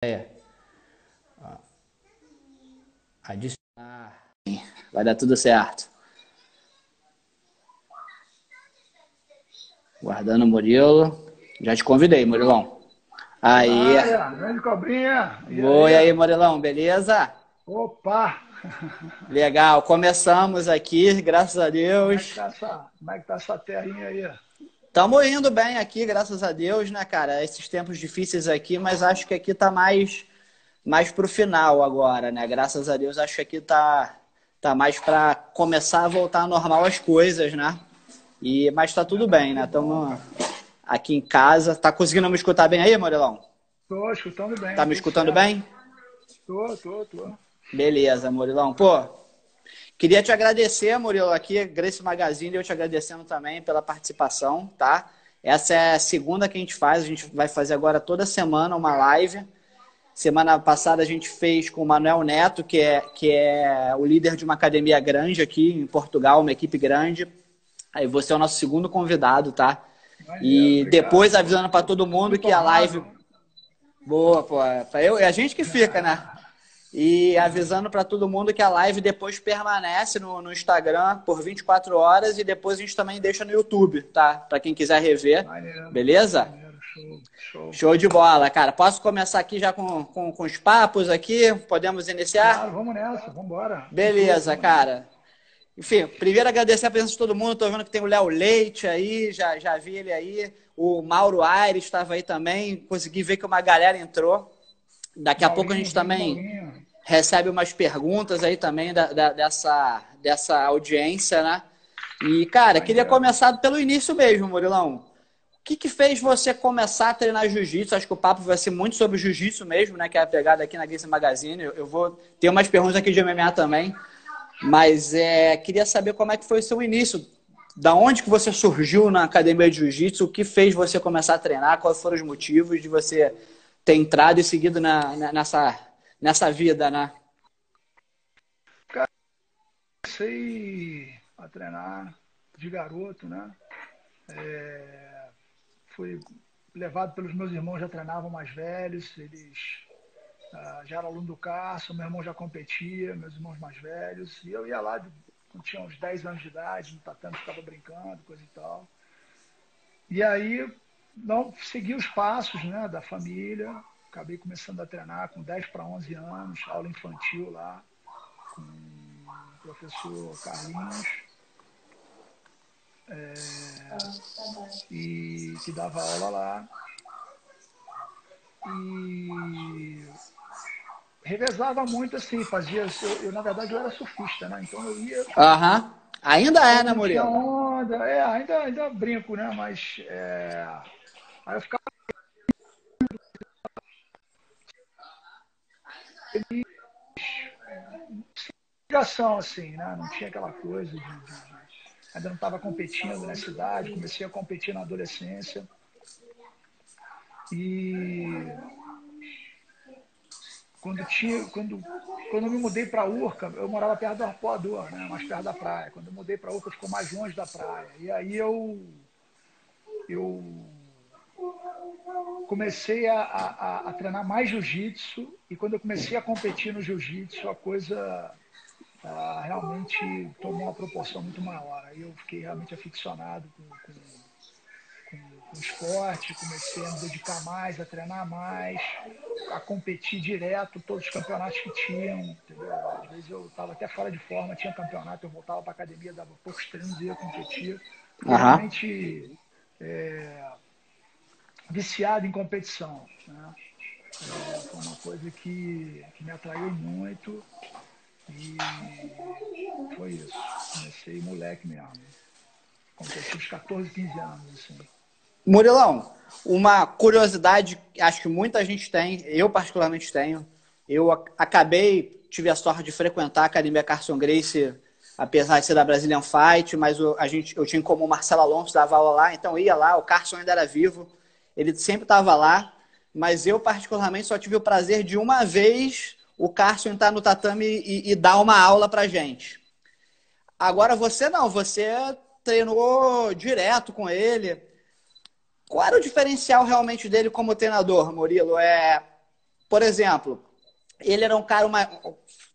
É, adicionar. Vai dar tudo certo. Guardando o Murilo. Já te convidei, Murilão. Tô na Aí. área, grande cobrinha. E Oi aí? aí, Murilão, beleza? Opa! Legal, começamos aqui, graças a Deus. Como é que tá essa terrinha aí? Estamos indo bem aqui, graças a Deus, né, cara? Esses tempos difíceis aqui, mas acho que aqui tá mais pro final agora, né? Graças a Deus, acho que aqui tá mais para começar a voltar ao normal as coisas, né? Mas tá tudo bem, Que né? bom, Estamos cara. aqui em casa. Tá conseguindo me escutar bem aí, Morelão? Tô escutando Tá bem, me tudo escutando certo. bem? Tô. Beleza, Murilão. Pô, queria te agradecer, Murilo, aqui, Grace Magazine, eu te agradecendo também pela participação, tá? Essa é a segunda que a gente vai fazer agora toda semana uma live. Semana passada a gente fez com o Manuel Neto, que é o líder de uma academia grande aqui em Portugal, uma equipe grande. Aí você é o nosso segundo convidado, tá? Maneiro, E obrigado. depois Pô, avisando para todo mundo muito que a live. honrado. Boa, pô. É a gente que fica, né? E avisando para todo mundo que a live depois permanece no Instagram por 24 horas e depois a gente também deixa no YouTube, tá? Para quem quiser rever, beleza? Show. Show de bola, cara. Posso começar aqui já com os papos aqui? Podemos Claro, iniciar? vamos nessa, vamos embora. Com tudo, Beleza, vamos nessa. cara. Enfim, primeiro agradecer a presença de todo mundo. Tô vendo que tem o Léo Leite aí, já vi ele aí. O Mauro Aires estava aí também. Consegui ver que uma galera entrou. Daqui a pouco a Maurinho, gente grande também Maurinho. recebe umas perguntas aí também dessa audiência, né? E, cara, queria Maneiro. começar pelo início mesmo, Murilão. O que fez você começar a treinar jiu-jitsu? Acho que o papo vai ser muito sobre jiu-jitsu mesmo, né? Que é a pegada aqui na Gracie Magazine. Eu vou ter umas perguntas aqui de MMA também. Mas queria saber como é que foi o seu início. Da onde que você surgiu na academia de jiu-jitsu? O que fez você começar a treinar? Quais foram os motivos de você ter entrado e seguido nessa vida, né? Cara, comecei a treinar de garoto, né? Fui levado pelos meus irmãos, já treinavam mais velhos, eles já eram aluno do Carson, meu irmão já competia, meus irmãos mais velhos, e eu ia lá quando tinha uns 10 anos de idade, no tatame ficava brincando, coisa e tal. E aí, não segui os passos, né, da família, acabei começando a treinar com 10 para 11 anos, aula infantil lá, com o professor Carlinhos, e que dava aula lá. E revezava muito assim, fazia. Na verdade, eu era surfista, né? Então eu ia. Aham. Ainda é, Quando né, não tinha Murilo? onda, ainda brinco, né? Mas. Aí eu ficava ligação, assim, né? Não tinha aquela coisa ainda não estava competindo na cidade, comecei a competir na adolescência. E quando eu me mudei para Urca, eu morava perto do Arpoador, né? Mais perto da praia. Quando eu mudei para Urca, ficou mais longe da praia. E aí eu comecei a treinar mais jiu-jitsu e quando eu comecei a competir no jiu-jitsu, a coisa realmente tomou uma proporção muito maior. Aí eu fiquei realmente aficionado com o esporte, comecei a me dedicar mais, a treinar mais, a competir direto, todos os campeonatos que tinham, entendeu? Às vezes eu estava até fora de forma, tinha campeonato, eu voltava para a academia, dava poucos treinos e ia competir. Fiquei Aham. realmente viciado em competição, né? Foi uma coisa que me atraiu muito e foi isso. Comecei moleque mesmo. Competi uns 14, 15 anos, assim. Murilão, uma curiosidade, acho que muita gente tem, eu particularmente tenho. Eu tive a sorte de frequentar a Academia Carson Gracie, apesar de ser da Brazilian Fight, mas eu tinha como o Marcelo Alonso dava aula lá, então eu ia lá, o Carson ainda era vivo, ele sempre estava lá, mas eu particularmente só tive o prazer de uma vez o Carson entrar no tatame e dar uma aula pra gente. Agora você não, você treinou direto com ele. Qual era o diferencial realmente dele como treinador, Murilo? por exemplo, ele era um cara,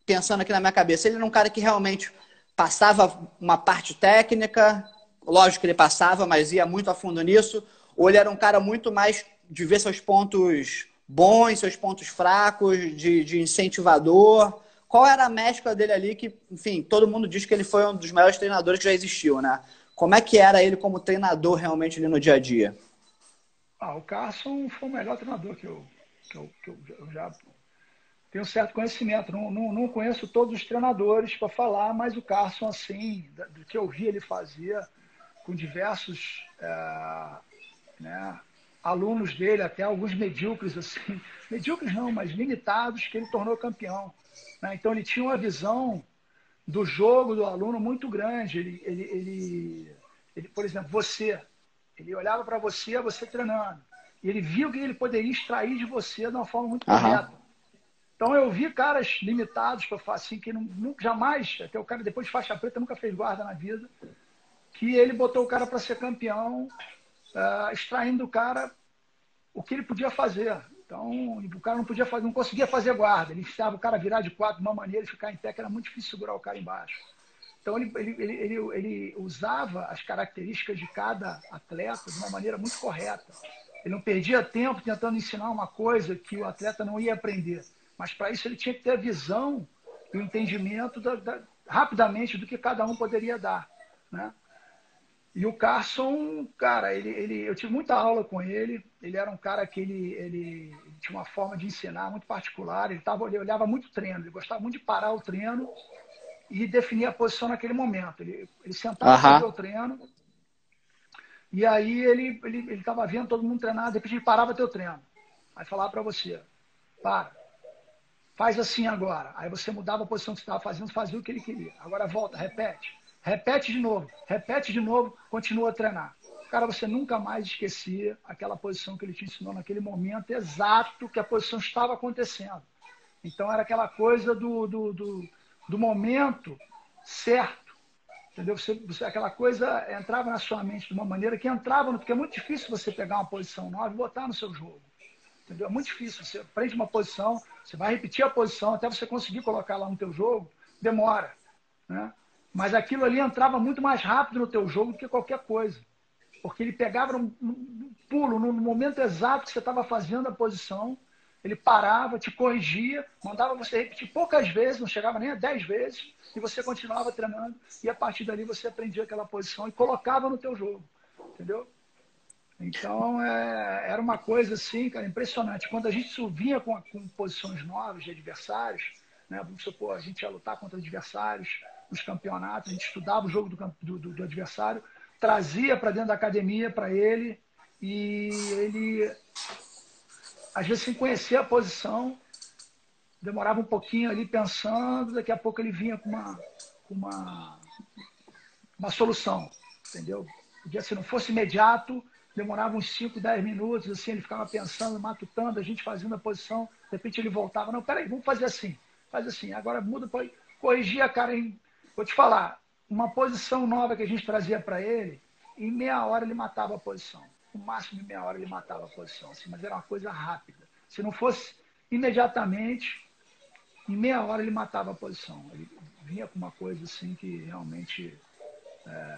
pensando aqui na minha cabeça, ele era um cara que realmente passava uma parte técnica, lógico que ele passava, mas ia muito a fundo nisso, ou ele era um cara muito mais de ver seus pontos bons, seus pontos fracos, de incentivador? Qual era a mescla dele ali que, enfim, todo mundo diz que ele foi um dos maiores treinadores que já existiu, né? Como é que era ele como treinador realmente ali no dia a dia? O Carson foi o melhor treinador que eu já tenho certo conhecimento. Não conheço todos os treinadores para falar, mas o Carson, assim, do que eu vi ele fazia com diversos né, alunos dele, até alguns medíocres, assim, medíocres não, mas limitados, que ele tornou campeão. Né? Então ele tinha uma visão do jogo do aluno muito grande. Ele, por exemplo, ele olhava para você treinando, e ele viu que ele poderia extrair de você de uma forma muito correta. Então eu vi caras limitados, para assim, que nunca, jamais, até o cara depois de faixa preta nunca fez guarda na vida, que ele botou o cara para ser campeão, extraindo do cara o que ele podia fazer. Então, o cara não conseguia fazer guarda. Ele ensinava o cara a virar de quatro de uma maneira e ficar em pé, que era muito difícil segurar o cara embaixo. Então, ele usava as características de cada atleta de uma maneira muito correta. Ele não perdia tempo tentando ensinar uma coisa que o atleta não ia aprender. Mas, para isso, ele tinha que ter a visão e o entendimento rapidamente do que cada um poderia dar, né? E o Carson, cara, eu tive muita aula com ele. Ele era um cara que ele tinha uma forma de ensinar muito particular. Ele olhava muito treino. Ele gostava muito de parar o treino e definir a posição naquele momento. Ele sentava para ver o treino e aí ele estava vendo todo mundo treinar. De repente ele parava teu treino. Aí falava para você, faz assim agora. Aí você mudava a posição que você estava fazendo, fazia o que ele queria. Agora volta, repete. Repete de novo, continua a treinar. Cara, você nunca mais esquecia aquela posição que ele te ensinou naquele momento exato que a posição estava acontecendo. Então era aquela coisa do momento certo. Entendeu? Aquela coisa entrava na sua mente de uma maneira que entrava, porque é muito difícil você pegar uma posição nova e botar no seu jogo. Entendeu? É muito difícil. Você aprende uma posição, você vai repetir a posição até você conseguir colocar lá no teu jogo, demora, né? Mas aquilo ali entrava muito mais rápido no teu jogo do que qualquer coisa. Porque ele pegava um pulo, no momento exato que você estava fazendo a posição, ele parava, te corrigia, mandava você repetir poucas vezes, não chegava nem a 10 vezes, e você continuava treinando, e a partir dali você aprendia aquela posição e colocava no teu jogo. Entendeu? Então, era uma coisa assim, cara, impressionante. Quando a gente vinha com posições novas de adversários, né, vamos supor, a gente ia lutar contra adversários nos campeonatos, a gente estudava o jogo do adversário, trazia para dentro da academia para ele, e ele, às vezes, sem conhecer a posição, demorava um pouquinho ali pensando, daqui a pouco ele vinha com uma solução, entendeu? Podia, se não fosse imediato, demorava uns 5, 10 minutos, assim, ele ficava pensando, matutando, a gente fazendo a posição, de repente ele voltava, não, peraí, vamos fazer assim, faz assim, agora muda, pode corrigir a cara em... Vou te falar, uma posição nova que a gente trazia para ele, em meia hora ele matava a posição, no máximo em meia hora ele matava a posição, assim, mas era uma coisa rápida, se não fosse imediatamente, em meia hora ele matava a posição, ele vinha com uma coisa assim que realmente...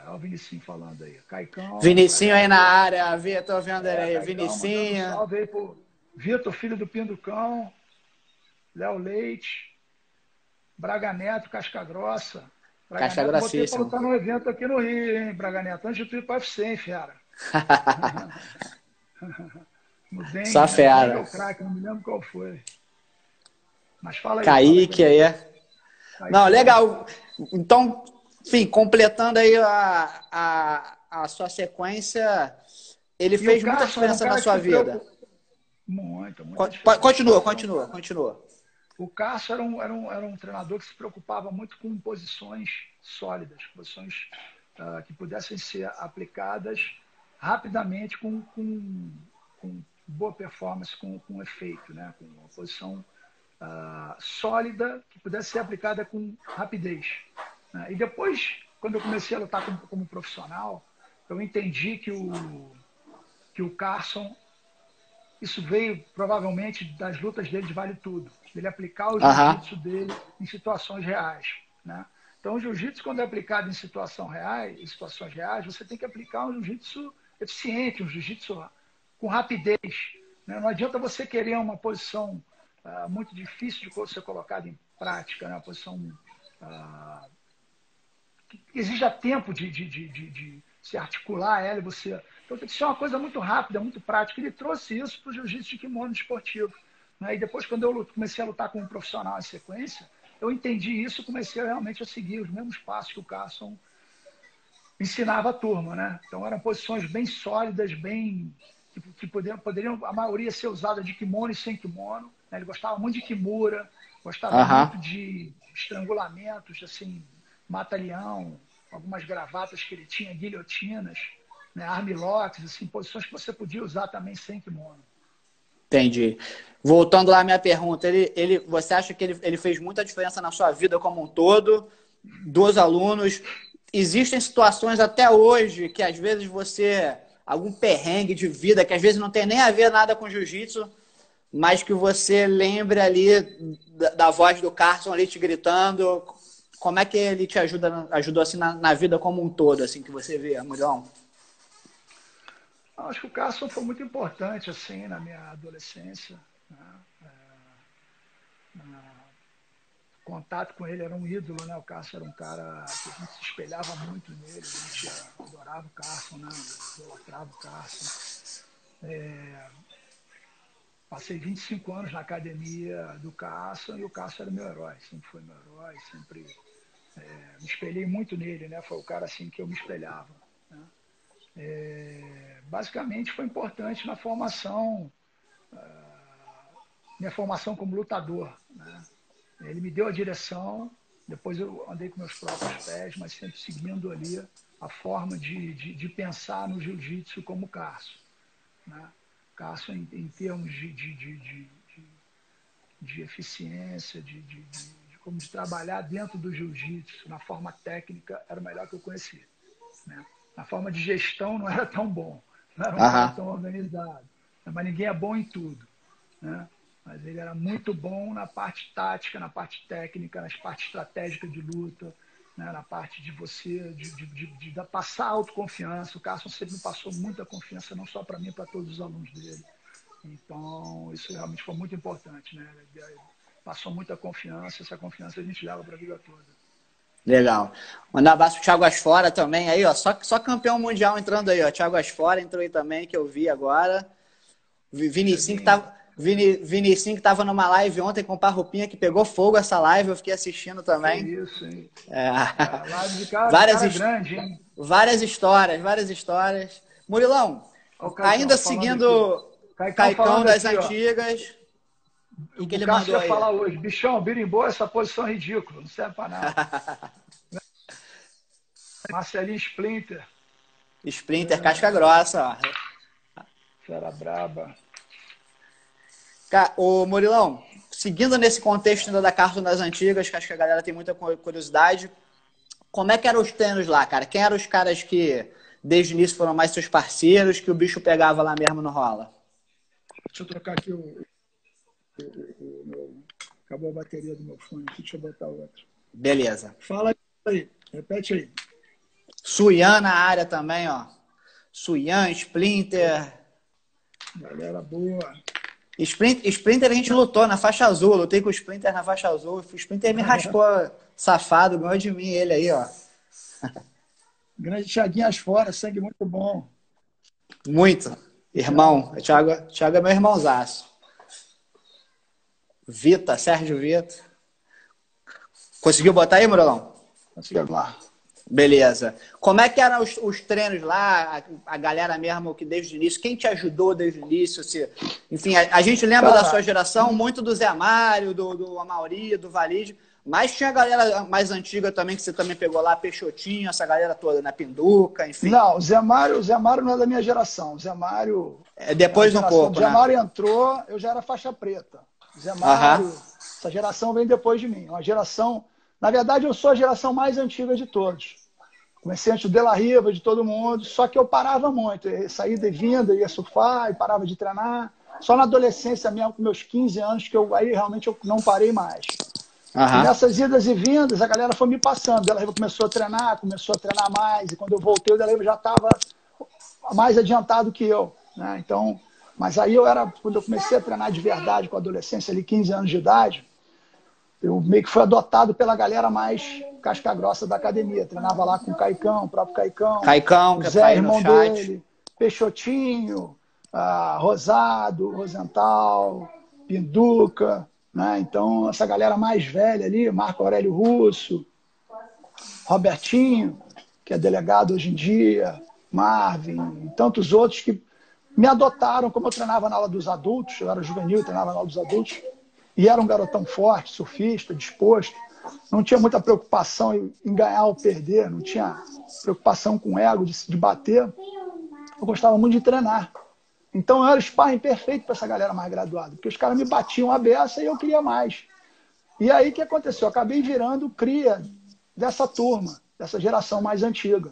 Olha o Vinicinho falando aí. Caicão. Vinicinho aí na área, Vitor vendo aí. Caicão, Vinicinho. mandando um salve aí pro Vitor, filho do Pinducão. Léo Leite. Braga Neto, Casca Grossa. Braga Casca Neto, grossíssimo. botei pra lutar num evento aqui no Rio, hein, Braga Neto. Antes de tu ir pro UFC, hein, fera. No Dengue, Só fera. Dengue é o craque, não me lembro qual foi. Mas fala aí. Kaique aí. Kaique, não, legal. Então, enfim, completando aí a sua sequência, ele fez muita diferença na sua vida. Muito. Continua. O Cássio era um treinador que se preocupava muito com posições sólidas, posições que pudessem ser aplicadas rapidamente com boa performance, com efeito, né? Com uma posição sólida que pudesse ser aplicada com rapidez. Né? E depois, quando eu comecei a lutar como profissional, eu entendi que o Carson isso veio provavelmente das lutas dele de Vale Tudo. Ele aplicar o Aham. jiu-jitsu dele em situações reais, né? Então, o jiu-jitsu, quando é aplicado em situações reais, você tem que aplicar um jiu-jitsu eficiente, um jiu-jitsu com rapidez, né? Não adianta você querer uma posição muito difícil de ser colocada em prática, né? Uma posição que exija tempo de se articular ela e você. Então tem que ser uma coisa muito rápida, muito prática. Ele trouxe isso para o jiu-jitsu de kimono esportivo, né? E depois, quando eu comecei a lutar como um profissional em sequência, eu entendi isso e comecei realmente a seguir os mesmos passos que o Carson ensinava a turma, né? Então eram posições bem sólidas, bem que poderiam a maioria ser usada de kimono e sem kimono, né? Ele gostava muito de kimura, gostava Aham. muito de estrangulamentos, assim, mata-leão, algumas gravatas que ele tinha, guilhotinas, né? Armlocks, assim, posições que você podia usar também sem kimono. Entendi. Voltando lá à minha pergunta, você acha que ele fez muita diferença na sua vida como um todo? Dos alunos, existem situações até hoje que às vezes algum perrengue de vida, que às vezes não tem nem a ver nada com jiu-jitsu, mas que você lembre ali da voz do Carson ali te gritando. Como é que ele te ajudou assim na vida como um todo, assim, que você vê, Murão? Acho que o Carson foi muito importante assim na minha adolescência, né? Contato com ele era um ídolo, né? O Carson era um cara que a gente se espelhava muito nele, a gente adorava o Carson, né? Idolatrava o Carson. Passei 25 anos na academia do Carson e o Carson era meu herói, sempre foi meu herói, sempre me espelhei muito nele, né? Foi o cara assim que eu me espelhava, né? Basicamente foi importante na formação, minha formação como lutador, né? Ele me deu a direção, depois eu andei com meus próprios pés, mas sempre seguindo ali a forma de pensar no jiu-jitsu como Carson, né? Carson em termos de eficiência, como de trabalhar dentro do jiu-jitsu, na forma técnica, era o melhor que eu conhecia, né? Na forma de gestão não era tão bom, não era um cara Aham. tão organizado, mas ninguém é bom em tudo, né? Mas ele era muito bom na parte tática, na parte técnica, nas partes estratégicas de luta, né? Na parte de você, de passar autoconfiança. O Carson sempre me passou muita confiança, não só para mim, para todos os alunos dele. Então, isso realmente foi muito importante, né? Ele passou muita confiança, essa confiança a gente leva para a vida toda. Legal. Mandar um abraço pro Thiago Asfora também aí, ó. Só campeão mundial entrando aí, ó. Thiago Asfora entrou aí também, que eu vi agora. Tiaguinho, Vinicinho que tava numa live ontem com o Parrupinha que pegou fogo essa live, eu fiquei assistindo que também. isso, hein? É. Live Várias, cara grande, hein? várias histórias, várias histórias. Murilão, Olha o ainda Caicão falando seguindo aqui, ó. Caicão Caicão falando das aqui, ó. antigas, o que O ele Cássio mandou ia aí? falar hoje, bichão, birimbau, essa posição é ridícula, não serve pra nada. Marcelinho Splinter, Sprinter, casca grossa, ó. fera braba. Ô, Murilão, seguindo nesse contexto ainda da Cartoon das Antigas, que acho que a galera tem muita curiosidade, como é que eram os treinos lá, cara? Quem eram os caras que desde o início foram mais seus parceiros, que o bicho pegava lá mesmo no rola? Deixa eu trocar aqui meu... Acabou a bateria do meu fone aqui, deixa eu botar outro. Beleza. Fala aí, repete aí. Suyan na área também, ó. Suyan, Splinter. Galera boa. Splinter a gente lutou na faixa azul. Lutei com o Splinter na faixa azul. O Splinter me raspou, safado, ganhou de mim ele aí, ó. Grande Thiaguinho Asfora, sangue muito bom. Muito. Irmão. O Thiago é meu irmãozaço. Vita, Sérgio Vita. Conseguiu botar aí, Muralão? Consegui lá. Beleza. Como é que eram os treinos lá? A galera mesmo que desde o início, quem te ajudou desde o início? Enfim, a gente lembra da sua geração muito do Zé Mário, do Amauri, do Valide, mas tinha a galera mais antiga também, que você também pegou lá, Peixotinho, essa galera toda, na Pinduca, enfim. Não, o Zé Mário não é da minha geração. O Zé Mário... É depois um pouco, né? O Zé Mário entrou, eu já era faixa preta. O Zé Mário, essa geração vem depois de mim. Uma geração... Na verdade, eu sou a geração mais antiga de todos. Comecei antes do De La Riva, de todo mundo, só que eu parava muito. Eu saía de vinda, ia surfar e parava de treinar. Só na adolescência mesmo, com meus 15 anos, que aí realmente eu não parei mais. E nessas idas e vindas, a galera foi me passando. O Della Riva começou a treinar mais. E quando eu voltei, o Della Riva já estava mais adiantado que eu, né? Então, mas aí quando eu comecei a treinar de verdade, com a adolescência, ali 15 anos de idade, eu meio que fui adotado pela galera mais casca grossa da academia. Treinava lá com o Caicão, o próprio Caicão. Caicão, o que Zé, tá aí irmão no chat. dele, Peixotinho, Rosado, Rosental, Pinduca, né? Então, essa galera mais velha ali, Marco Aurélio Russo, Robertinho, que é delegado hoje em dia, Marvin, e tantos outros que me adotaram, como eu treinava na aula dos adultos, eu era juvenil, treinava na aula dos adultos, e era um garotão forte, surfista, disposto, não tinha muita preocupação em ganhar ou perder, não tinha preocupação com ego de bater. Eu gostava muito de treinar. Então eu era o sparring perfeito para essa galera mais graduada, porque os caras me batiam a beça e eu queria mais. E aí o que aconteceu? Eu acabei virando cria dessa turma, dessa geração mais antiga.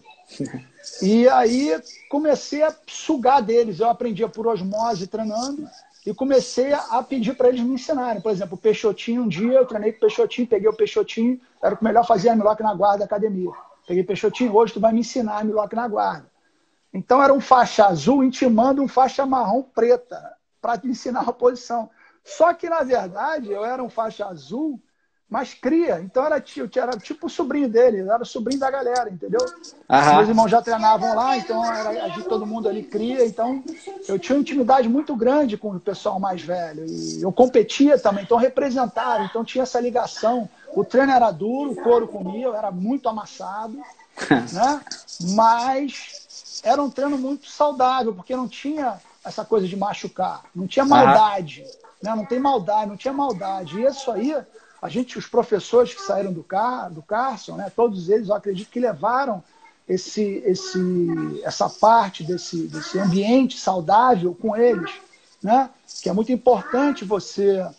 E aí comecei a sugar deles. Eu aprendia por osmose treinando e comecei a pedir para eles me ensinarem. Por exemplo, o Peixotinho, um dia eu treinei com o Peixotinho, peguei o Peixotinho, era o que melhor fazia armlock na guarda da academia. Peguei Peixotinho, hoje tu vai me ensinar armlock na guarda. Então era um faixa azul intimando um faixa marrom preta para te ensinar a posição. Só que, na verdade, eu era um faixa azul, mas cria. Então era tipo o sobrinho dele, eu era o sobrinho da galera, entendeu? Meus irmãos já treinavam lá, então todo mundo ali cria. Então eu tinha uma intimidade muito grande com o pessoal mais velho. E eu competia também, então representava, então tinha essa ligação. O treino era duro, o couro comia, eu era muito amassado, né? Mas era um treino muito saudável, porque não tinha essa coisa de machucar, não tinha maldade, né? Não tem maldade, não tinha maldade. E isso aí, os professores que saíram do Carson, né? Todos eles, eu acredito que levaram essa parte desse ambiente saudável com eles, né? Que é muito importante você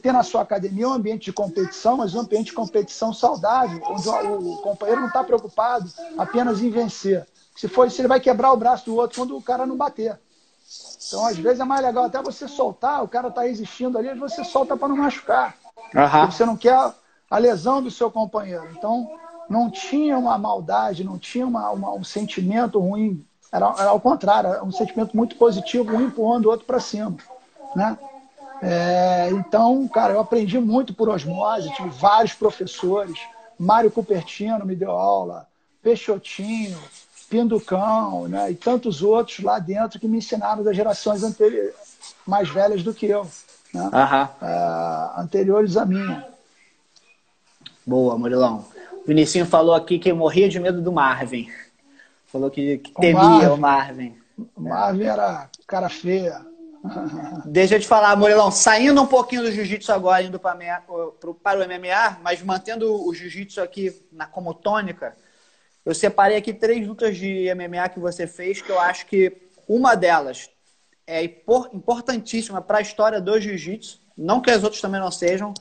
ter na sua academia um ambiente de competição, mas um ambiente de competição saudável, onde o companheiro não está preocupado apenas em vencer. Se ele vai quebrar o braço do outro quando o cara não bater. Então, às vezes, é mais legal até você soltar, o cara está resistindo ali, você solta para não machucar. Porque você não quer a lesão do seu companheiro. Então, não tinha uma maldade, não tinha um sentimento ruim. Era ao contrário, era um sentimento muito positivo, um empurrando o outro para cima, né? Então, cara, eu aprendi muito por osmose, tive vários professores. Mário Cupertino me deu aula, Peixotinho, Pinducão, né? E tantos outros lá dentro que me ensinaram das gerações mais velhas do que eu, né? Anteriores à minha. Boa, Murilão. O Vinicinho falou aqui que morria de medo do Marvin. Falou que temia o Marvin. O Marvin era cara feia. Deixa eu te falar, Murilão, saindo um pouquinho do jiu-jitsu agora, indo para o MMA, mas mantendo o jiu-jitsu aqui como tônica, eu separei aqui 3 lutas de MMA que você fez, que eu acho que uma delas é importantíssima para a história do jiu-jitsu, não que as outras também não sejam,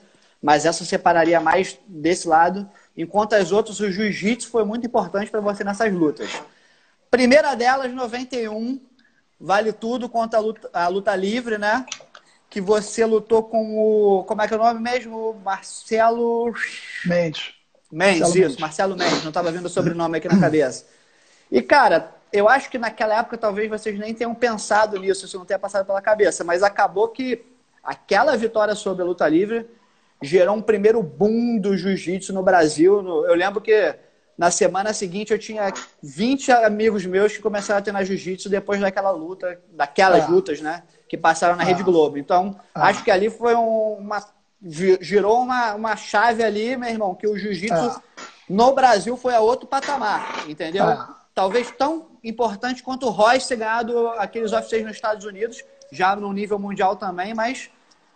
mas essa eu separaria mais desse lado, enquanto as outras, o jiu-jitsu foi muito importante para você nessas lutas. Primeira delas, 91, vale tudo contra a luta livre, né? Que você lutou com o... Como é que é o nome mesmo? Marcelo Mendes, Marcelo Mendes. Não estava vendo o sobrenome aqui na cabeça. E, cara, eu acho que naquela época talvez vocês nem tenham pensado nisso, isso não tenha passado pela cabeça, mas acabou que aquela vitória sobre a luta livre gerou um primeiro boom do jiu-jitsu no Brasil. Eu lembro que na semana seguinte eu tinha 20 amigos meus que começaram a treinar jiu-jitsu depois daquela luta, daquelas lutas, né? Que passaram na Rede Globo. Então, acho que ali foi girou uma chave ali, meu irmão, que o jiu-jitsu no Brasil foi a outro patamar, entendeu? Talvez tão importante quanto o Royce ter ganhado aqueles UFC nos Estados Unidos, já no nível mundial também, mas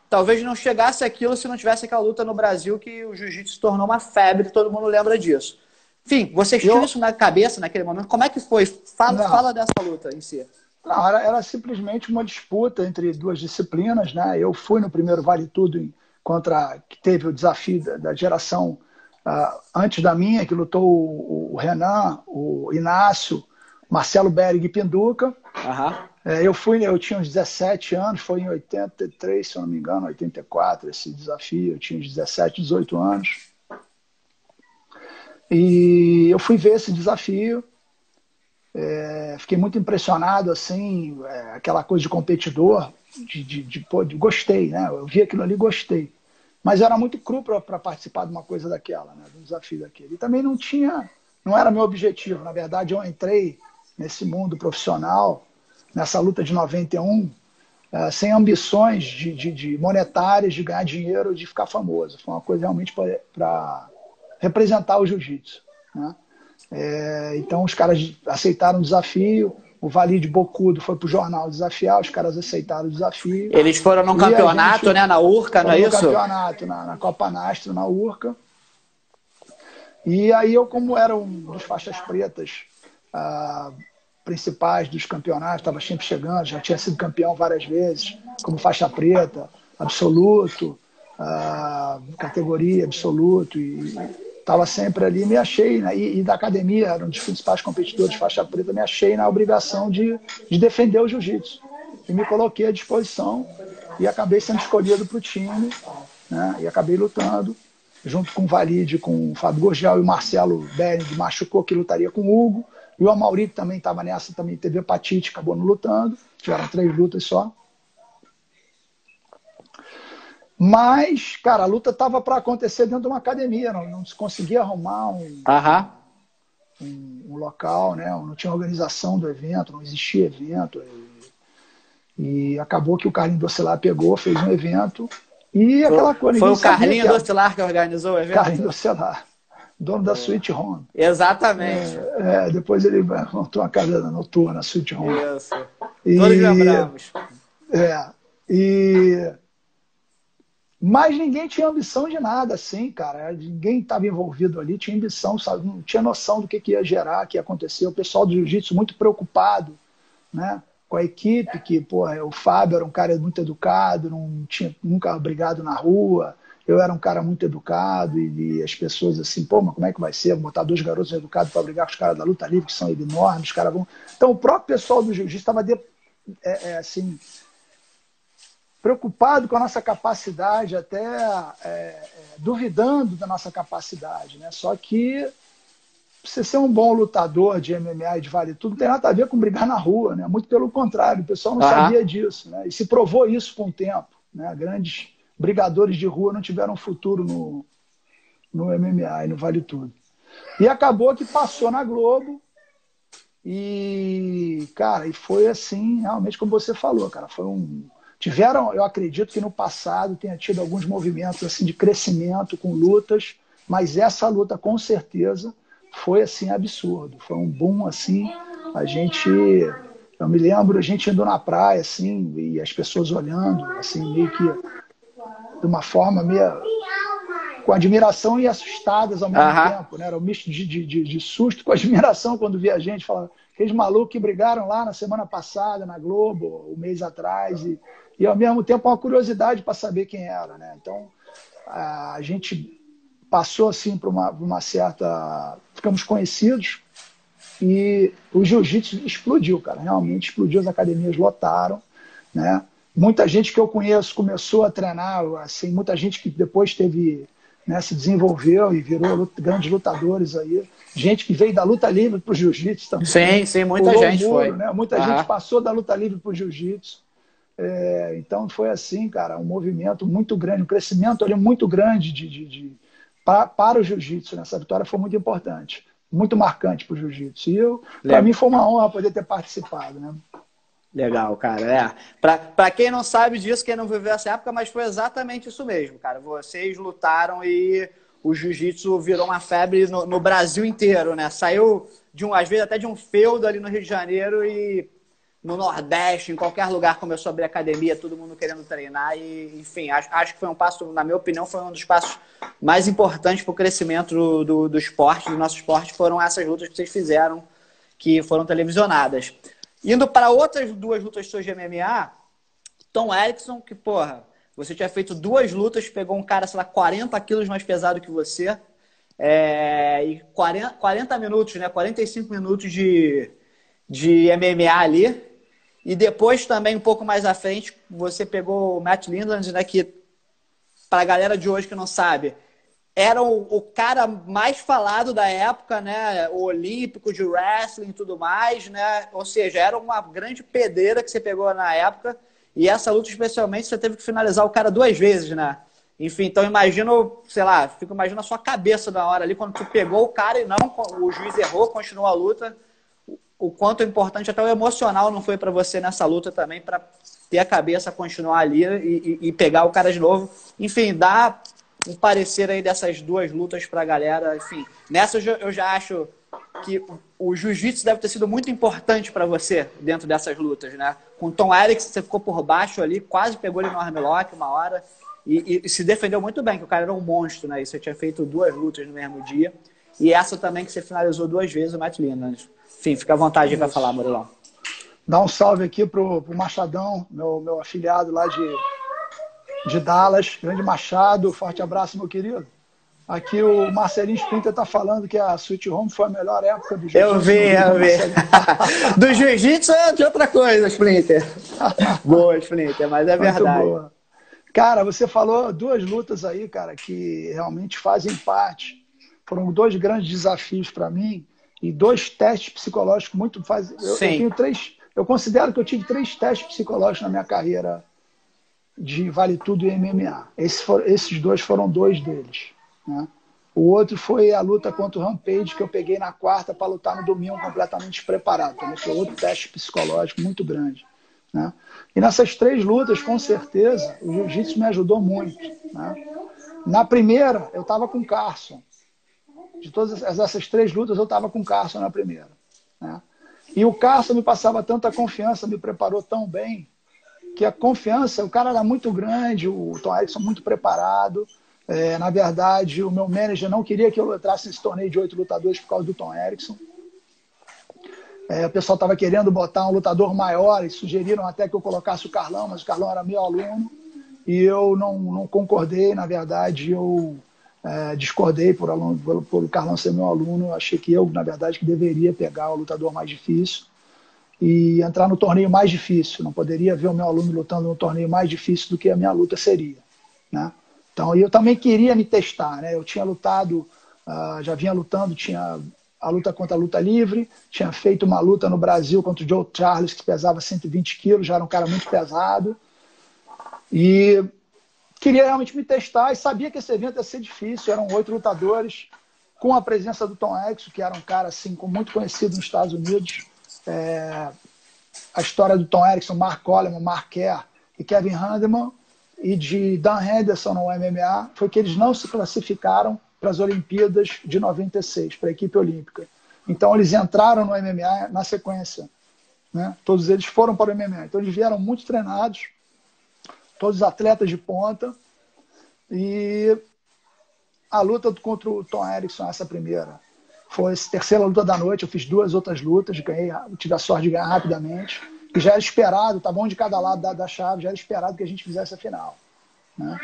talvez não chegasse aquilo se não tivesse aquela luta no Brasil, que o jiu-jitsu se tornou uma febre, todo mundo lembra disso. Enfim, vocês tinham isso na cabeça naquele momento? Como é que foi? Fala dessa luta em si. Não, era simplesmente uma disputa entre duas disciplinas, né? Eu fui no primeiro Vale Tudo que teve o desafio da geração antes da minha, que lutou o Renan, o Inácio, Marcelo Berg e Pinduca. Eu tinha uns 17 anos, foi em 83, se eu não me engano, 84, esse desafio. Eu tinha uns 17, 18 anos. E eu fui ver esse desafio. Fiquei muito impressionado, assim, aquela coisa de competidor, gostei, né? Eu vi aquilo ali, gostei. Mas eu era muito cru para participar de uma coisa daquela, né? De um desafio daquele. E também não era meu objetivo. Na verdade, eu entrei nesse mundo profissional, nessa luta de 91, sem ambições de monetárias, de ganhar dinheiro, de ficar famoso. Foi uma coisa realmente para representar o jiu-jitsu, né? Então os caras aceitaram o desafio, o Valide Bocudo foi pro jornal desafiar, os caras aceitaram o desafio. Eles foram num campeonato, né, na Urca, não é isso? No campeonato, na Copa Nastro, na Urca. E aí eu, como era um dos faixas pretas principais dos campeonatos, estava sempre chegando, já tinha sido campeão várias vezes, como faixa preta, absoluto, categoria absoluto, e estava sempre ali, me achei, né? E da academia, era um dos principais competidores de faixa preta, me achei na obrigação de defender o jiu-jitsu. E me coloquei à disposição e acabei sendo escolhido para o time, né? E acabei lutando, junto com o Valide, com o Fábio Gurgel e o Marcelo Bering, machucou, que lutaria com o Hugo. E o Amauri, que também estava nessa, também teve hepatite, acabou não lutando. Tiveram 3 lutas só. Mas, cara, a luta estava para acontecer dentro de uma academia, não se conseguia arrumar um local, né? Não tinha organização do evento, não existia evento. E acabou que o Carlinhos Docilar pegou, fez um evento. E aquela coisa. Foi o Carlinhos Docilar que organizou o evento? Carlinhos Docilar, dono da Sweet Home. Exatamente. Depois ele montou uma casa noturna, Sweet Home. Isso. Todos lembramos. Mas ninguém tinha ambição de nada, assim, cara. Ninguém estava envolvido ali, tinha ambição, sabe? Não tinha noção do que ia gerar, que ia acontecer. O pessoal do jiu-jitsu muito preocupado, né? Com a equipe, que, porra, o Fábio era um cara muito educado, não tinha nunca brigado na rua. Eu era um cara muito educado e as pessoas assim, pô, mas como é que vai ser? Vou botar 2 garotos educados para brigar com os caras da luta livre, que são enormes, os caras vão... Então o próprio pessoal do jiu-jitsu estava assim, preocupado com a nossa capacidade, até duvidando da nossa capacidade, né? Só que você ser um bom lutador de MMA e de vale tudo não tem nada a ver com brigar na rua, né? Muito pelo contrário, o pessoal não sabia disso, né? E se provou isso com o tempo, né? Grandes brigadores de rua não tiveram futuro no MMA e no vale tudo. E acabou que passou na Globo e, cara, e foi assim, realmente como você falou, cara, eu acredito que no passado tenha tido alguns movimentos assim de crescimento com lutas, mas essa luta com certeza foi assim absurdo, foi um boom assim, eu me lembro a gente indo na praia assim e as pessoas olhando assim meio que de uma forma meio com admiração e assustadas ao mesmo tempo, né? Era um misto de susto com admiração quando via a gente falando, aqueles malucos que brigaram lá na semana passada na Globo, um mês atrás, e ao mesmo tempo uma curiosidade para saber quem era, né? Então a gente passou assim por uma certa... Ficamos conhecidos e o jiu-jitsu explodiu, cara. Realmente explodiu, as academias lotaram, né? Muita gente que eu conheço começou a treinar, assim, muita gente que depois teve, né, se desenvolveu e virou grandes lutadores aí. Gente que veio da luta livre para o jiu-jitsu também. Sim, muita gente foi. Né? Muita gente passou da luta livre para o jiu-jitsu. Então foi assim, cara, um movimento muito grande, um crescimento ali muito grande para o jiu-jitsu. Essa vitória foi muito importante, muito marcante para o jiu-jitsu. E para mim foi uma honra poder ter participado, né? Legal, cara. Pra quem não sabe disso, quem não viveu essa época, mas foi exatamente isso mesmo, cara. Vocês lutaram e o jiu-jitsu virou uma febre no Brasil inteiro, né? Saiu às vezes até de um feudo ali no Rio de Janeiro e no Nordeste, em qualquer lugar começou a abrir academia, todo mundo querendo treinar e, enfim, acho que foi um passo, na minha opinião, foi um dos passos mais importantes para o crescimento do esporte, do nosso esporte, foram essas lutas que vocês fizeram, que foram televisionadas. Indo para outras 2 lutas suas de MMA, Tom Erickson, que, porra, você tinha feito 2 lutas, pegou um cara, sei lá, 40 quilos mais pesado que você, e 40 minutos, né, 45 minutos de MMA ali, E depois também, um pouco mais à frente, você pegou o Matt Lindland, né, que, para a galera de hoje que não sabe, era o cara mais falado da época, né? O olímpico de wrestling e tudo mais, né? Ou seja, era uma grande pedreira que você pegou na época. E essa luta, especialmente, você teve que finalizar o cara 2 vezes, né? Enfim, então imagino, sei lá, fico imaginando a sua cabeça na hora ali, quando tu pegou o cara e não, o juiz errou, continuou a luta. O quanto é importante, até o emocional não foi para você nessa luta também, para ter a cabeça, continuar ali e pegar o cara de novo. Enfim, dá um parecer aí dessas 2 lutas pra galera. Enfim, nessa eu já acho que o jiu-jitsu deve ter sido muito importante para você dentro dessas lutas, né? Com o Tom Erickson, você ficou por baixo ali, quase pegou ele no armlock uma hora e se defendeu muito bem, que o cara era um monstro, né? E você tinha feito 2 lutas no mesmo dia. E essa também que você finalizou 2 vezes, o Matt Lindland. Enfim, fica à vontade aí para falar, Murilão. Dá um salve aqui pro Machadão, meu afiliado lá de Dallas, grande Machado, forte abraço, meu querido. Aqui o Marcelinho Splinter tá falando que a Sweet Home foi a melhor época do jiu-jitsu. Eu vi. Do jiu-jitsu é de outra coisa, Splinter. Boa, Splinter, mas é verdade. Muito boa. Cara, você falou 2 lutas aí, cara, que realmente fazem parte. Foram 2 grandes desafios para mim e 2 testes psicológicos muito eu tenho 3. Eu considero que eu tive 3 testes psicológicos na minha carreira de Vale Tudo e MMA. Esses 2 foram 2 deles, né? O outro foi a luta contra o Rampage, que eu peguei na quarta para lutar no domingo completamente despreparado. Também foi outro teste psicológico muito grande, né? E nessas 3 lutas, com certeza, o jiu-jitsu me ajudou muito, né? Na primeira, eu estava com o Carson. De todas essas 3 lutas, eu estava com o Carson na primeira, né? E o Carson me passava tanta confiança, me preparou tão bem, que a confiança, o cara era muito grande, o Tom Erickson muito preparado. Na verdade, o meu manager não queria que eu entrasse nesse torneio de 8 lutadores por causa do Tom Erickson. O pessoal estava querendo botar um lutador maior e sugeriram até que eu colocasse o Carlão, mas o Carlão era meu aluno e eu não concordei. Na verdade, eu discordei por o Carlão ser meu aluno. Eu achei que eu, na verdade, que deveria pegar o lutador mais difícil e entrar no torneio mais difícil. Não poderia ver o meu aluno lutando no torneio mais difícil do que a minha luta seria, né? Então, eu também queria me testar, né? Eu tinha lutado, já vinha lutando, tinha a luta contra a luta livre, tinha feito uma luta no Brasil contra o Joe Charles, que pesava 120 quilos, já era um cara muito pesado. E queria realmente me testar e sabia que esse evento ia ser difícil. Eram 8 lutadores, com a presença do Tom Erickson, que era um cara assim, muito conhecido nos Estados Unidos. A história do Tom Erickson, Mark Coleman, Mark Kerr e Kevin Handeman, e de Dan Henderson no MMA, foi que eles não se classificaram para as Olimpíadas de 96, para a equipe olímpica. Então eles entraram no MMA na sequência, né? Todos eles foram para o MMA. Então eles vieram muito treinados, todos atletas de ponta, e a luta contra o Tom Erickson, essa primeira, foi a terceira luta da noite. Eu fiz 2 outras lutas, tive a sorte de ganhar rapidamente. E já era esperado, tá bom de cada lado da chave, já era esperado que a gente fizesse a final, né?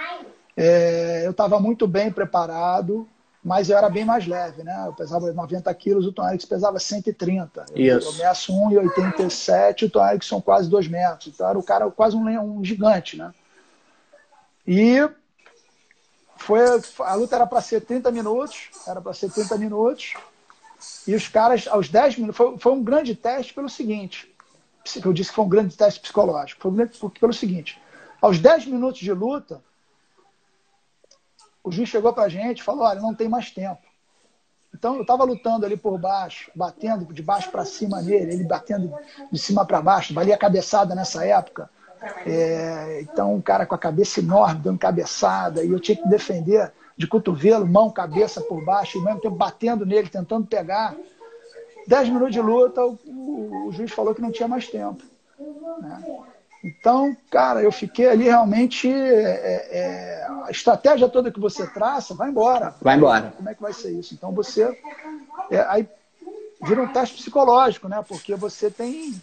Eu estava muito bem preparado, mas eu era bem mais leve, né? Eu pesava 90 quilos, o Tom Erickson pesava 130. Eu meço 1,87, o Tom Erickson quase 2 metros. Então era o cara quase um gigante, né? E a luta era para ser 30 minutos, e os caras, aos 10 minutos, foi um grande teste pelo seguinte. Eu disse que foi um grande teste psicológico. Foi pelo seguinte: aos 10 minutos de luta, o juiz chegou pra gente e falou: olha, não tem mais tempo. Então eu estava lutando ali por baixo, batendo de baixo para cima nele, ele batendo de cima para baixo, valia cabeçada nessa época. Então um cara com a cabeça enorme, dando cabeçada, e eu tinha que defender de cotovelo, mão, cabeça por baixo, e ao mesmo tempo batendo nele, tentando pegar. 10 minutos de luta, o juiz falou que não tinha mais tempo, né? Então, cara, eu fiquei ali realmente... a estratégia toda que você traça, vai embora. Vai embora. Como é que vai ser isso? Então você... aí vira um teste psicológico, né? Porque você tem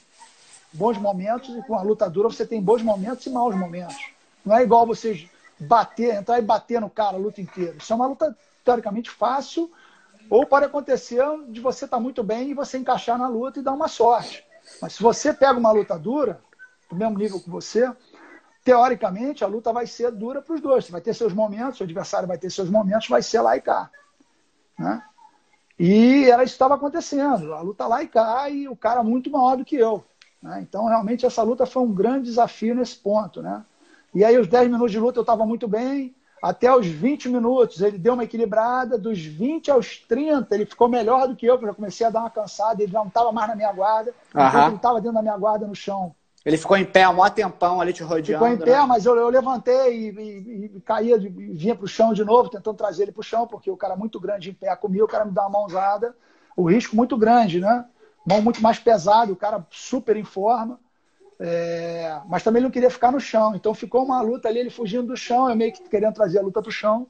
bons momentos, e com a luta dura você tem bons momentos e maus momentos. Não é igual você entrar e bater no cara a luta inteira. Isso é uma luta, teoricamente, fácil... Ou pode acontecer de você estar muito bem e você encaixar na luta e dar uma sorte. Mas se você pega uma luta dura, do mesmo nível que você, teoricamente, a luta vai ser dura para os dois. Você vai ter seus momentos, o adversário vai ter seus momentos, vai ser lá e cá. Né? E era isso que estava acontecendo. A luta lá e cá, e o cara muito maior do que eu. Né? Então, realmente, essa luta foi um grande desafio nesse ponto. Né? E aí, os 10 minutos de luta, eu estava muito bem. Até os 20 minutos, ele deu uma equilibrada. Dos 20 aos 30, ele ficou melhor do que eu, porque eu comecei a dar uma cansada. Ele já não estava mais na minha guarda. Enquanto ele estava dentro da minha guarda no chão. Ele ficou em pé há um maior tempão ali te rodeando. Ficou em pé, né? mas eu levantei e caía, e vinha para o chão de novo, tentando trazer ele para o chão, porque o cara muito grande em pé comigo, o cara me dá uma mãozada. O risco muito grande, né? Mão muito mais pesada, o cara super em forma. Mas também ele não queria ficar no chão. Então ficou uma luta ali, ele fugindo do chão, eu meio que querendo trazer a luta para o chão.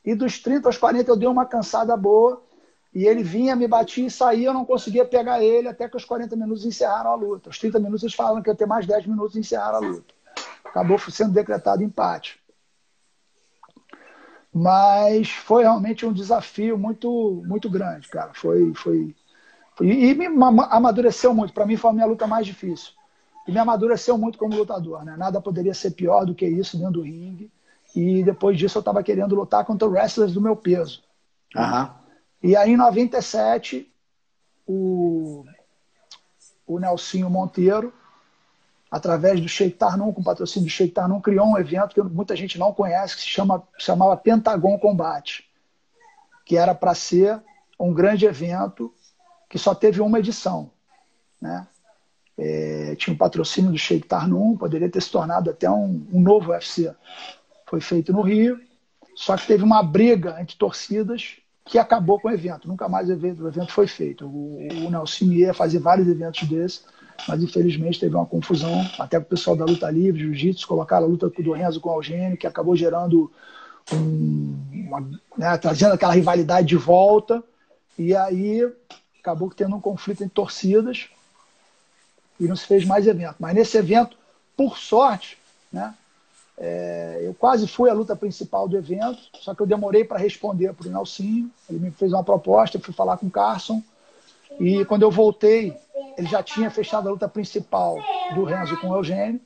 E dos 30 aos 40 eu dei uma cansada boa. E ele vinha, me batia e saía, eu não conseguia pegar ele até que os 40 minutos encerraram a luta. Os 30 minutos eles falaram que ia ter mais 10 minutos e encerraram a luta. Acabou sendo decretado empate. Mas foi realmente um desafio muito, muito grande, cara. E me amadureceu muito. Para mim foi a minha luta mais difícil. E me amadureceu muito como lutador. Né? Nada poderia ser pior do que isso dentro do ringue. E depois disso eu estava querendo lutar contra wrestlers do meu peso. Aham. E aí, em 97, o Nelsinho Monteiro, através do Sheik Tarnum, com o patrocínio do Sheik Tarnum, criou um evento que muita gente não conhece, que chamava Pentagon Combate, que era para ser um grande evento que só teve uma edição. Né? Tinha o patrocínio do Sheik Tarnum, poderia ter se tornado até um novo UFC. Foi feito no Rio, só que teve uma briga entre torcidas que acabou com o evento. Nunca mais o evento foi feito. O Nelson ia fazer vários eventos desses, mas infelizmente teve uma confusão, até com o pessoal da luta livre, jiu-jitsu, colocaram a luta do Renzo com o Eugênio, que acabou gerando trazendo aquela rivalidade de volta, e aí acabou tendo um conflito entre torcidas e não se fez mais evento. Mas nesse evento, por sorte, né, eu quase fui à luta principal do evento, só que eu demorei para responder para o Nelsinho. Ele me fez uma proposta, eu fui falar com o Carson, e quando eu voltei, ele já tinha fechado a luta principal do Renzo com o Eugênio,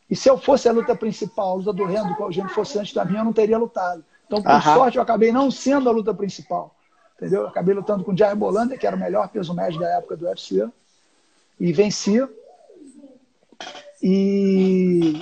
e se eu fosse a luta principal, a luta do Renzo com o Eugênio fosse antes da minha, eu não teria lutado. Então, por sorte, eu acabei não sendo a luta principal. Entendeu? Eu acabei lutando com o Jair Bolanda, que era o melhor peso médio da época do UFC, e venci. E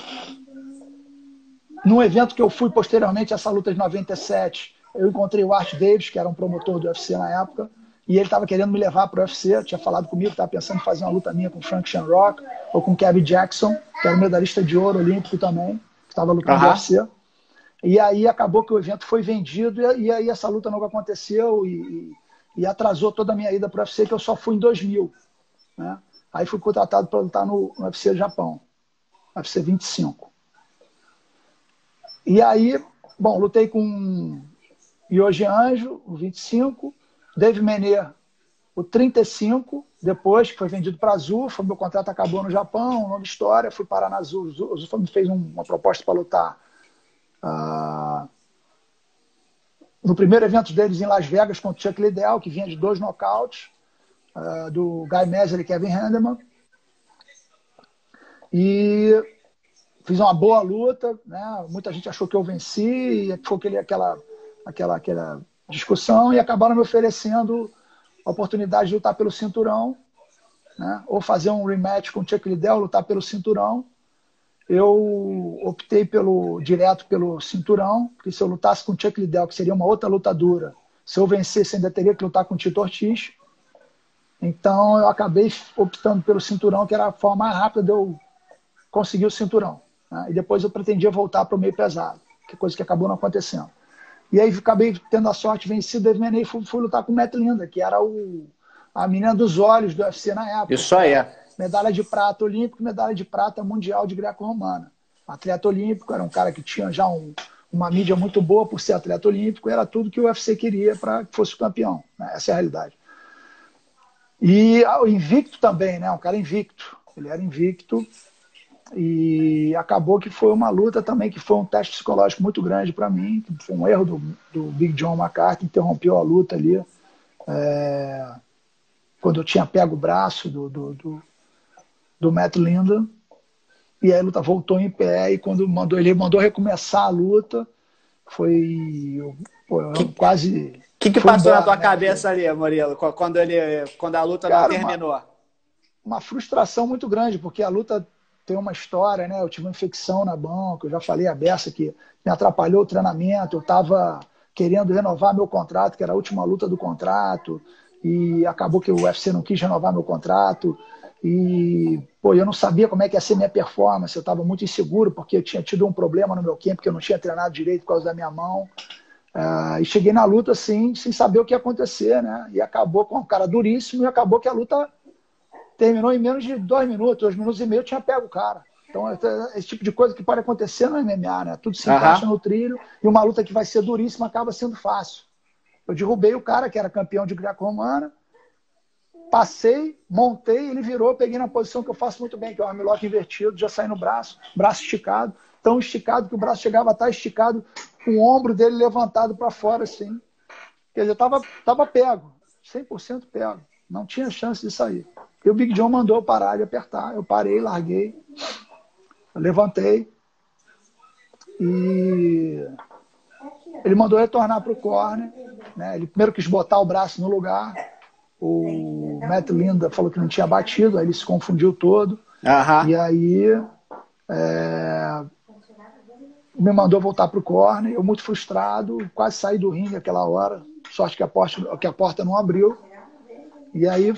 num evento que eu fui posteriormente a essa luta de 97, eu encontrei o Art Davis, que era um promotor do UFC na época, e ele estava querendo me levar para o UFC, tinha falado comigo, estava pensando em fazer uma luta minha com o Frank Shamrock ou com o Kevin Jackson, que era um medalhista de ouro olímpico também, que estava lutando no UFC. E aí acabou que o evento foi vendido, e aí essa luta não aconteceu e atrasou toda a minha ida para o UFC, que eu só fui em 2000. Né? Aí fui contratado para lutar no UFC do Japão, UFC 25. E aí, bom, lutei com Yoji Anjo, o 25, Dave Menier, o 35, depois que foi vendido para a Azul, meu contrato acabou no Japão, longa história, fui parar na Azul. A Azul me fez uma proposta para lutar no primeiro evento deles em Las Vegas contra o Chuck Liddell, que vinha de 2 nocautes, do Guy Messer e Kevin Handeman. E fiz uma boa luta, né? Muita gente achou que eu venci, e foi aquela discussão, e acabaram me oferecendo a oportunidade de lutar pelo cinturão, né? Ou fazer um rematch com o Chuck Liddell, lutar pelo cinturão. Eu optei direto pelo cinturão, porque se eu lutasse com o Chuck Liddell, que seria uma outra luta dura, se eu vencesse ainda teria que lutar com o Tito Ortiz. Então eu acabei optando pelo cinturão, que era a forma mais rápida de eu conseguir o cinturão. Né? E depois eu pretendia voltar para o meio pesado, que é coisa que acabou não acontecendo. E aí acabei tendo a sorte, vencido, Dave Menier, e fui lutar com o Matt Linda, que era a menina dos olhos do UFC na época. Isso aí. Medalha de prata olímpico, medalha de prata mundial de greco-romana. Atleta olímpico, era um cara que tinha já uma mídia muito boa por ser atleta olímpico, era tudo que o UFC queria para que fosse campeão. Né? Essa é a realidade. E o invicto também, né? Um cara invicto. Ele era invicto. E acabou que foi uma luta também, que foi um teste psicológico muito grande para mim. Foi um erro do Big John McCarthy, interrompeu a luta ali. Quando eu tinha pego o braço do Matt Linda. E aí a luta voltou em pé e quando ele mandou recomeçar a luta, foi pô, eu quase Que foi passou na embora, tua né? Porque, cabeça ali, Murilo, quando a luta não cara, terminou? uma frustração muito grande, porque a luta tem uma história, né? Eu tive uma infecção na banca, eu já falei a beça que me atrapalhou o treinamento, eu estava querendo renovar meu contrato, que era a última luta do contrato, e acabou que o UFC não quis renovar meu contrato, e pô, eu não sabia como é que ia ser minha performance, eu estava muito inseguro, porque eu tinha tido um problema no meu camp, que eu não tinha treinado direito por causa da minha mão, e cheguei na luta assim, sem saber o que ia acontecer, né? E acabou com um cara duríssimo, e acabou que a luta terminou em menos de 2 minutos, 2 minutos e meio eu tinha pego o cara. Então, esse tipo de coisa que pode acontecer no MMA, né? Tudo se encaixa Aham. no trilho e uma luta que vai ser duríssima acaba sendo fácil. Eu derrubei o cara que era campeão de greco-romana, passei, montei, ele virou, peguei na posição que eu faço muito bem, que é o armlock invertido, já saí no braço, braço esticado, tão esticado que o braço chegava a estar esticado, com o ombro dele levantado para fora, assim. Quer dizer, tava pego, 100% pego. Não tinha chance de sair. E o Big John mandou eu parar de apertar. Eu parei, larguei, eu levantei e ele mandou eu retornar para o corner. Né? Ele primeiro quis botar o braço no lugar. O Matt Linda falou que não tinha batido, aí ele se confundiu todo. Aham. E aí me mandou voltar para o corner. Eu muito frustrado, quase saí do ringue aquela hora. Sorte que a porta não abriu. E aí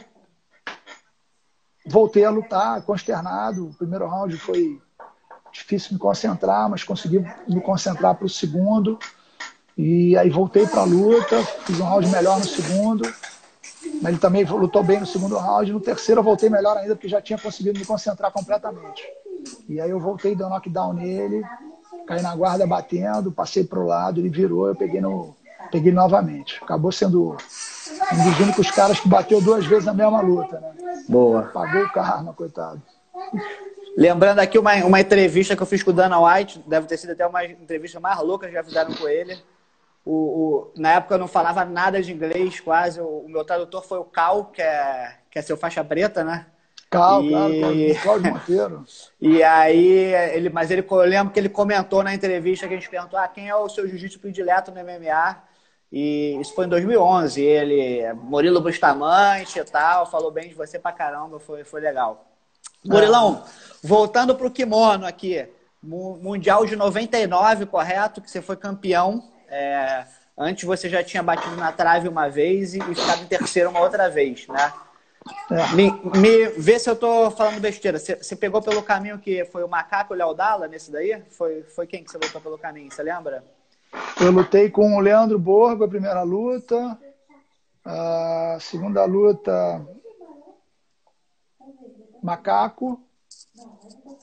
voltei a lutar, consternado. O primeiro round foi difícil me concentrar, mas consegui me concentrar para o segundo. E aí voltei para a luta, fiz um round melhor no segundo. Mas ele também lutou bem no segundo round. No terceiro eu voltei melhor ainda, porque já tinha conseguido me concentrar completamente. E aí eu voltei, dei um knockdown nele, caí na guarda batendo, passei para o lado, ele virou, eu peguei novamente. Acabou sendo um dos únicos caras que bateu 2 vezes na mesma luta, né? Boa. Pagou o karma, coitado. Lembrando aqui uma entrevista que eu fiz com o Dana White, deve ter sido até uma entrevista mais louca que já fizeram com ele. Na época eu não falava nada de inglês, quase. O meu tradutor foi o Cal, que é seu faixa preta, né? Claro, Cláudio Monteiro. E aí, eu lembro que ele comentou na entrevista que a gente perguntou quem é o seu jiu-jitsu predileto no MMA. E isso foi em 2011. Ele, Murilo Bustamante e tal, falou bem de você pra caramba, foi legal. Murilão, voltando pro kimono aqui. Mundial de 99, correto? Que você foi campeão. Antes você já tinha batido na trave uma vez e ficado em terceiro uma outra vez, né? Me vê se eu tô falando besteira. Você pegou pelo caminho que foi o Macaco e o Léo Dalla nesse daí? Foi quem que você voltou pelo caminho? Você lembra? Eu lutei com o Leandro Borgo, a primeira luta. A segunda luta, Macaco.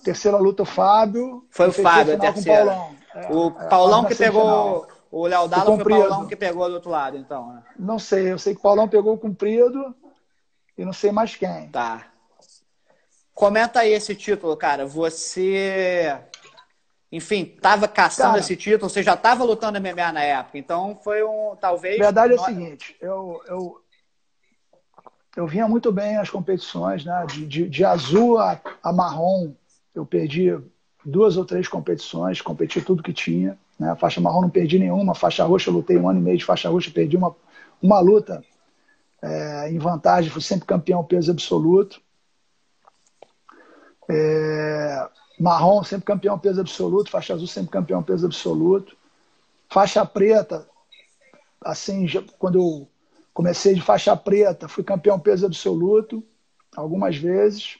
Terceira luta, o Fábio. Foi o Fábio, a final com o terceira. Paulão. O Paulão que semifinal. pegou. O Léo Dalla foi o Paulão que pegou do outro lado, então. Né? Não sei, eu sei que o Paulão pegou o comprido e não sei mais quem. Tá. Comenta aí esse título, cara. Você, enfim, tava caçando esse título, você já estava lutando MMA na época, então foi talvez... A verdade é o seguinte, eu vinha muito bem nas competições, né? De azul a marrom, eu perdi 2 ou 3 competições, competi tudo que tinha. Né? A faixa marrom não perdi nenhuma, a faixa roxa eu lutei 1 ano e meio de faixa roxa, perdi uma luta em vantagem, fui sempre campeão peso absoluto. Marrom, sempre campeão peso absoluto, faixa azul, sempre campeão peso absoluto. Faixa preta, assim, quando eu comecei de faixa preta, fui campeão peso absoluto, algumas vezes.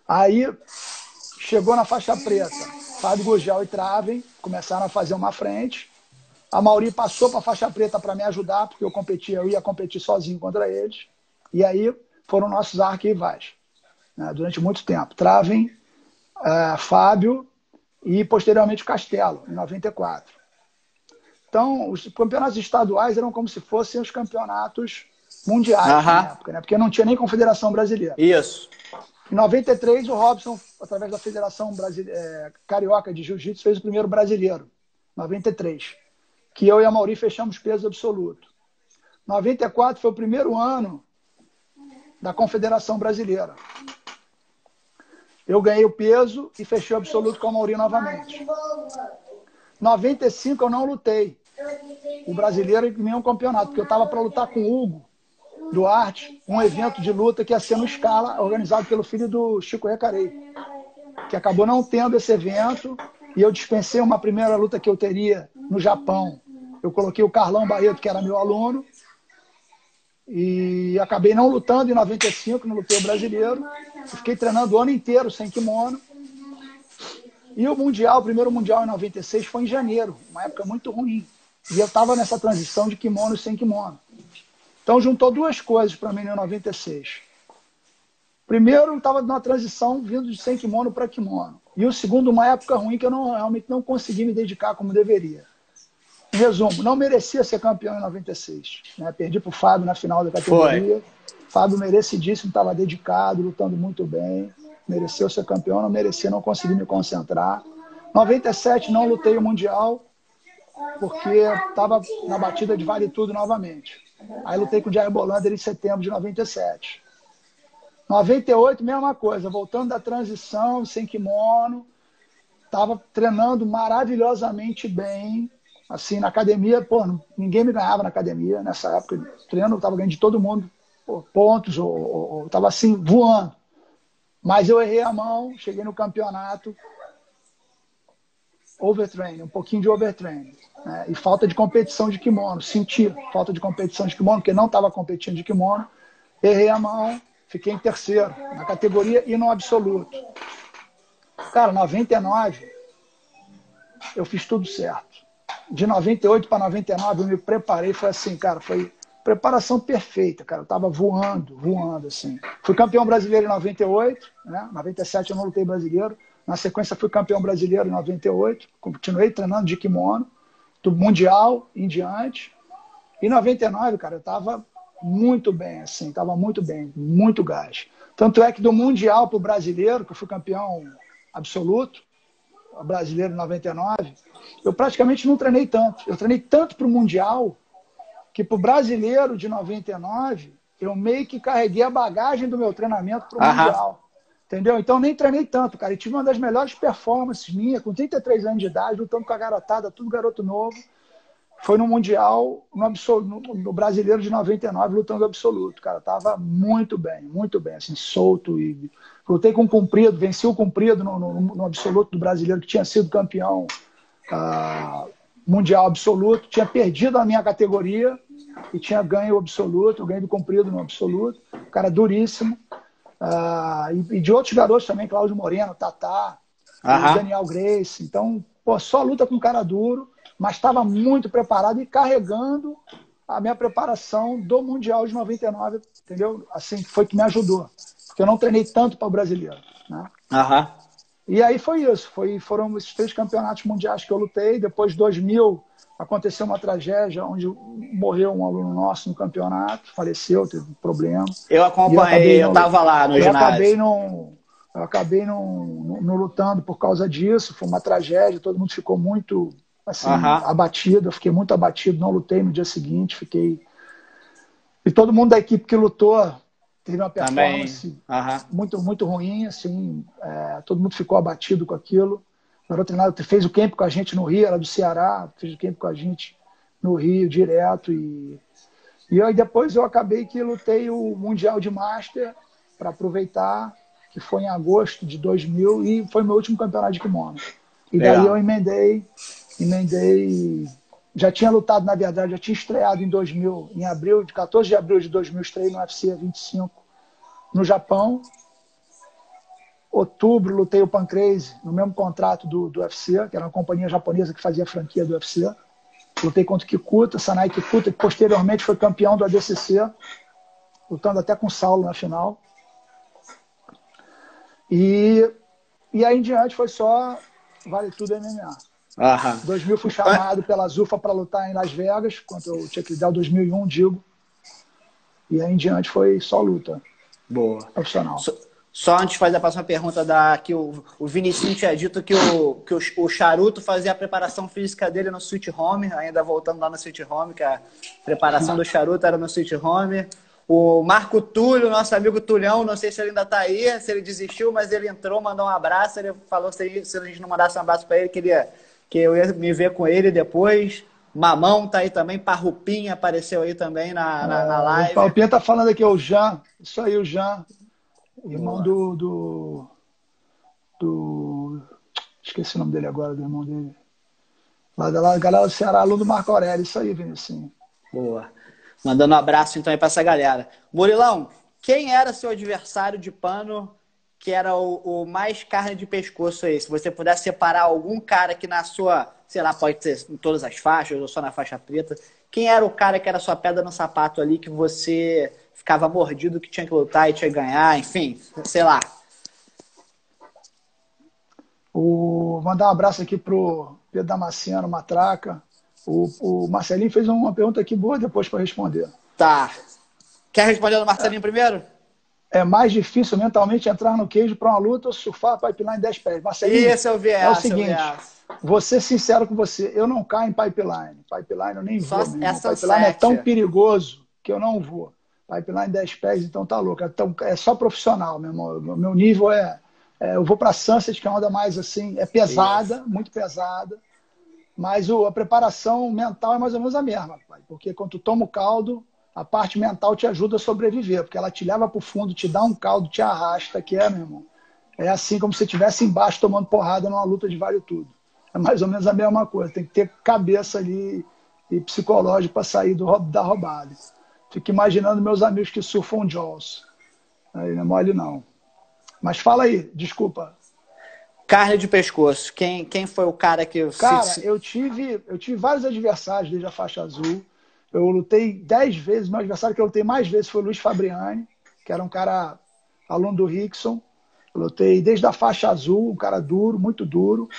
Aí, chegou na faixa preta, Fábio Gurgel e Traven começaram a fazer uma frente. A Mauri passou para a faixa preta para me ajudar, porque eu ia competir sozinho contra eles. E aí foram nossos arquirrivais, né, durante muito tempo. Traven, Fábio e, posteriormente, o Castelo, em 94. Então, os campeonatos estaduais eram como se fossem os campeonatos mundiais na época, né? Porque não tinha nem Confederação Brasileira. Isso. Em 93, o Robson, através da Federação Carioca de Jiu-Jitsu, fez o primeiro brasileiro. 93. Que eu e a Mauri fechamos peso absoluto. 94 foi o primeiro ano da Confederação Brasileira. eu ganhei o peso e fechei o absoluto com o Amaury novamente. 95 eu não lutei o brasileiro em nenhum campeonato, porque eu estava para lutar com o Hugo Duarte, um evento de luta que ia ser no Scala, organizado pelo filho do Chico Recarei, que acabou não tendo esse evento, e eu dispensei uma primeira luta que eu teria no Japão. Eu coloquei o Carlão Barreto, que era meu aluno, e acabei não lutando em 95, não lutei o brasileiro. Fiquei treinando o ano inteiro sem kimono. E o Mundial, o primeiro Mundial em 96 foi em janeiro, uma época muito ruim. E eu estava nessa transição de kimono e sem kimono. Então juntou duas coisas para mim em 96. Primeiro, eu estava numa transição vindo de sem kimono para kimono. E o segundo, uma época ruim que eu realmente não consegui me dedicar como deveria. Em resumo, não merecia ser campeão em 96. Né? Perdi para o Fábio na final da categoria. Fábio merecidíssimo, estava dedicado, lutando muito bem. Mereceu ser campeão, não merecia, não consegui me concentrar. 97 não lutei o Mundial, porque estava na batida de vale tudo novamente. Aí lutei com o Jair Bolander em setembro de 97. 98, mesma coisa, voltando da transição, sem kimono, estava treinando maravilhosamente bem, assim, na academia, pô, ninguém me ganhava na academia nessa época, treino, eu estava ganhando de todo mundo, pô, pontos, estava assim, voando. Mas eu errei a mão, cheguei no campeonato, overtraining, um pouquinho de overtraining, né? E falta de competição de kimono, senti falta de competição de kimono, porque não estava competindo de kimono, errei a mão, fiquei em terceiro, na categoria e no absoluto. Cara, 99, eu fiz tudo certo. De 98 para 99, eu me preparei, foi assim, cara, foi preparação perfeita, cara. Eu tava voando, assim. Fui campeão brasileiro em 98, né? 97 eu não lutei brasileiro. Na sequência, fui campeão brasileiro em 98. Continuei treinando de kimono, do Mundial em diante. E 99, cara, eu tava muito bem, assim, tava muito bem, muito gás. Tanto é que do Mundial pro brasileiro, que eu fui campeão absoluto, brasileiro em 99, eu praticamente não treinei tanto. Eu treinei tanto pro Mundial que pro brasileiro de 99, eu meio que carreguei a bagagem do meu treinamento pro Mundial. Entendeu? Então nem treinei tanto, cara. E tive uma das melhores performances minha, com 33 anos de idade, lutando com a garotada, tudo garoto novo. Foi no Mundial, no brasileiro de 99, lutando absoluto, cara. Tava muito bem, assim, solto. E lutei com o Comprido, venci o Comprido no absoluto do brasileiro, que tinha sido campeão mundial absoluto. Tinha perdido a minha categoria e tinha ganho o absoluto, eu ganhei do Comprido no absoluto. Cara duríssimo. E de outros garotos também, Cláudio Moreno, Tatá, Daniel Grace. Então, pô, só luta com cara duro, mas estava muito preparado e carregando a minha preparação do Mundial de 99, entendeu? Assim, foi que me ajudou. Porque eu não treinei tanto para o brasileiro, né? E aí foi isso. Foram esses 3 campeonatos mundiais que eu lutei. Depois de 2000, aconteceu uma tragédia onde morreu um aluno nosso no campeonato, faleceu, teve um problema. Eu acompanhei, eu estava lá no ginásio. Eu acabei não lutando por causa disso, foi uma tragédia, todo mundo ficou muito assim, abatido, eu fiquei muito abatido, não lutei no dia seguinte, fiquei... E todo mundo da equipe que lutou teve uma performance muito, muito ruim, assim, todo mundo ficou abatido com aquilo. O garoto treinador fez o camp com a gente no Rio, era do Ceará, fez o camp com a gente no Rio direto. E aí depois eu acabei que lutei o Mundial de Master para aproveitar, que foi em agosto de 2000 e foi meu último campeonato de kimono. E daí eu emendei, já tinha lutado, na verdade, já tinha estreado em 2000, em abril, de 14 de abril de 2000, estreiei no UFC 25 no Japão. Outubro, lutei o Pancrase no mesmo contrato do UFC, que era uma companhia japonesa que fazia a franquia do UFC. Lutei contra o Kikuta, Sanai Kikuta, que posteriormente foi campeão do ADCC, lutando até com o Saulo na final. E aí em diante foi só vale tudo MMA. Em 2000 fui chamado pela Zufa para lutar em Las Vegas, contra o Chuck Liddell, 2001, digo. E aí em diante foi só luta. Boa. Profissional. Só antes de fazer a próxima pergunta, que o Vinicius tinha dito que o Charuto fazia a preparação física dele no Sweet Home, ainda voltando lá no Sweet Home, que a preparação do Charuto era no Sweet Home. O Marco Túlio, nosso amigo Tulhão, não sei se ele ainda tá aí, se ele desistiu, mas ele entrou, mandou um abraço. Ele falou se a gente não mandasse um abraço para ele, que eu ia me ver com ele depois. Mamão tá aí também, Parrupinha apareceu aí também na O live. Palpinha tá falando aqui, o Jean. Isso aí, o Jean. Irmão Boa. Esqueci o nome dele agora, do irmão dele. Lá da galera do Ceará, aluno do Marco Aurélio. Isso aí, Vinicinho. Boa. Mandando um abraço então aí pra essa galera. Murilão, quem era seu adversário de pano que era o mais carne de pescoço aí? Se você pudesse separar algum cara que na sua, sei lá, pode ser em todas as faixas ou só na faixa preta, quem era o cara que era sua pedra no sapato ali que você ficava mordido que tinha que lutar e tinha que ganhar, enfim, sei lá. Mandar um abraço aqui pro Pedro Damasceno, Matraca. O Marcelinho fez uma pergunta aqui boa depois para responder. Tá. Quer responder do Marcelinho primeiro? É mais difícil mentalmente entrar no queijo para uma luta ou surfar a pipeline 10 pés? Marcelinho, Isso, eu vi é o essa, seguinte, vou ser sincero com você, eu não caio em pipeline. Pipeline eu nem vou. Pipeline é tão perigoso que eu não vou. Pipeline 10 pés, então tá louco. É só profissional, meu irmão. Meu nível eu vou para Sunset, que é uma onda mais assim, é pesada, muito pesada. Mas a preparação mental é mais ou menos a mesma, pai. Porque quando tu toma o caldo, a parte mental te ajuda a sobreviver, porque ela te leva para o fundo, te dá um caldo, te arrasta, meu irmão. É assim como se você estivesse embaixo tomando porrada numa luta de vale tudo. É mais ou menos a mesma coisa. Tem que ter cabeça ali e psicológico para sair da roubada. Fico imaginando meus amigos que surfam Jaws. Aí não é mole não. Mas fala aí, desculpa. Carne de pescoço. Quem foi o cara que... Cara, eu tive vários adversários desde a faixa azul. Eu lutei 10 vezes. Meu adversário que eu lutei mais vezes foi o Luiz Fabriani, que era um cara aluno do Rickson. Eu lutei desde a faixa azul, um cara duro, muito duro.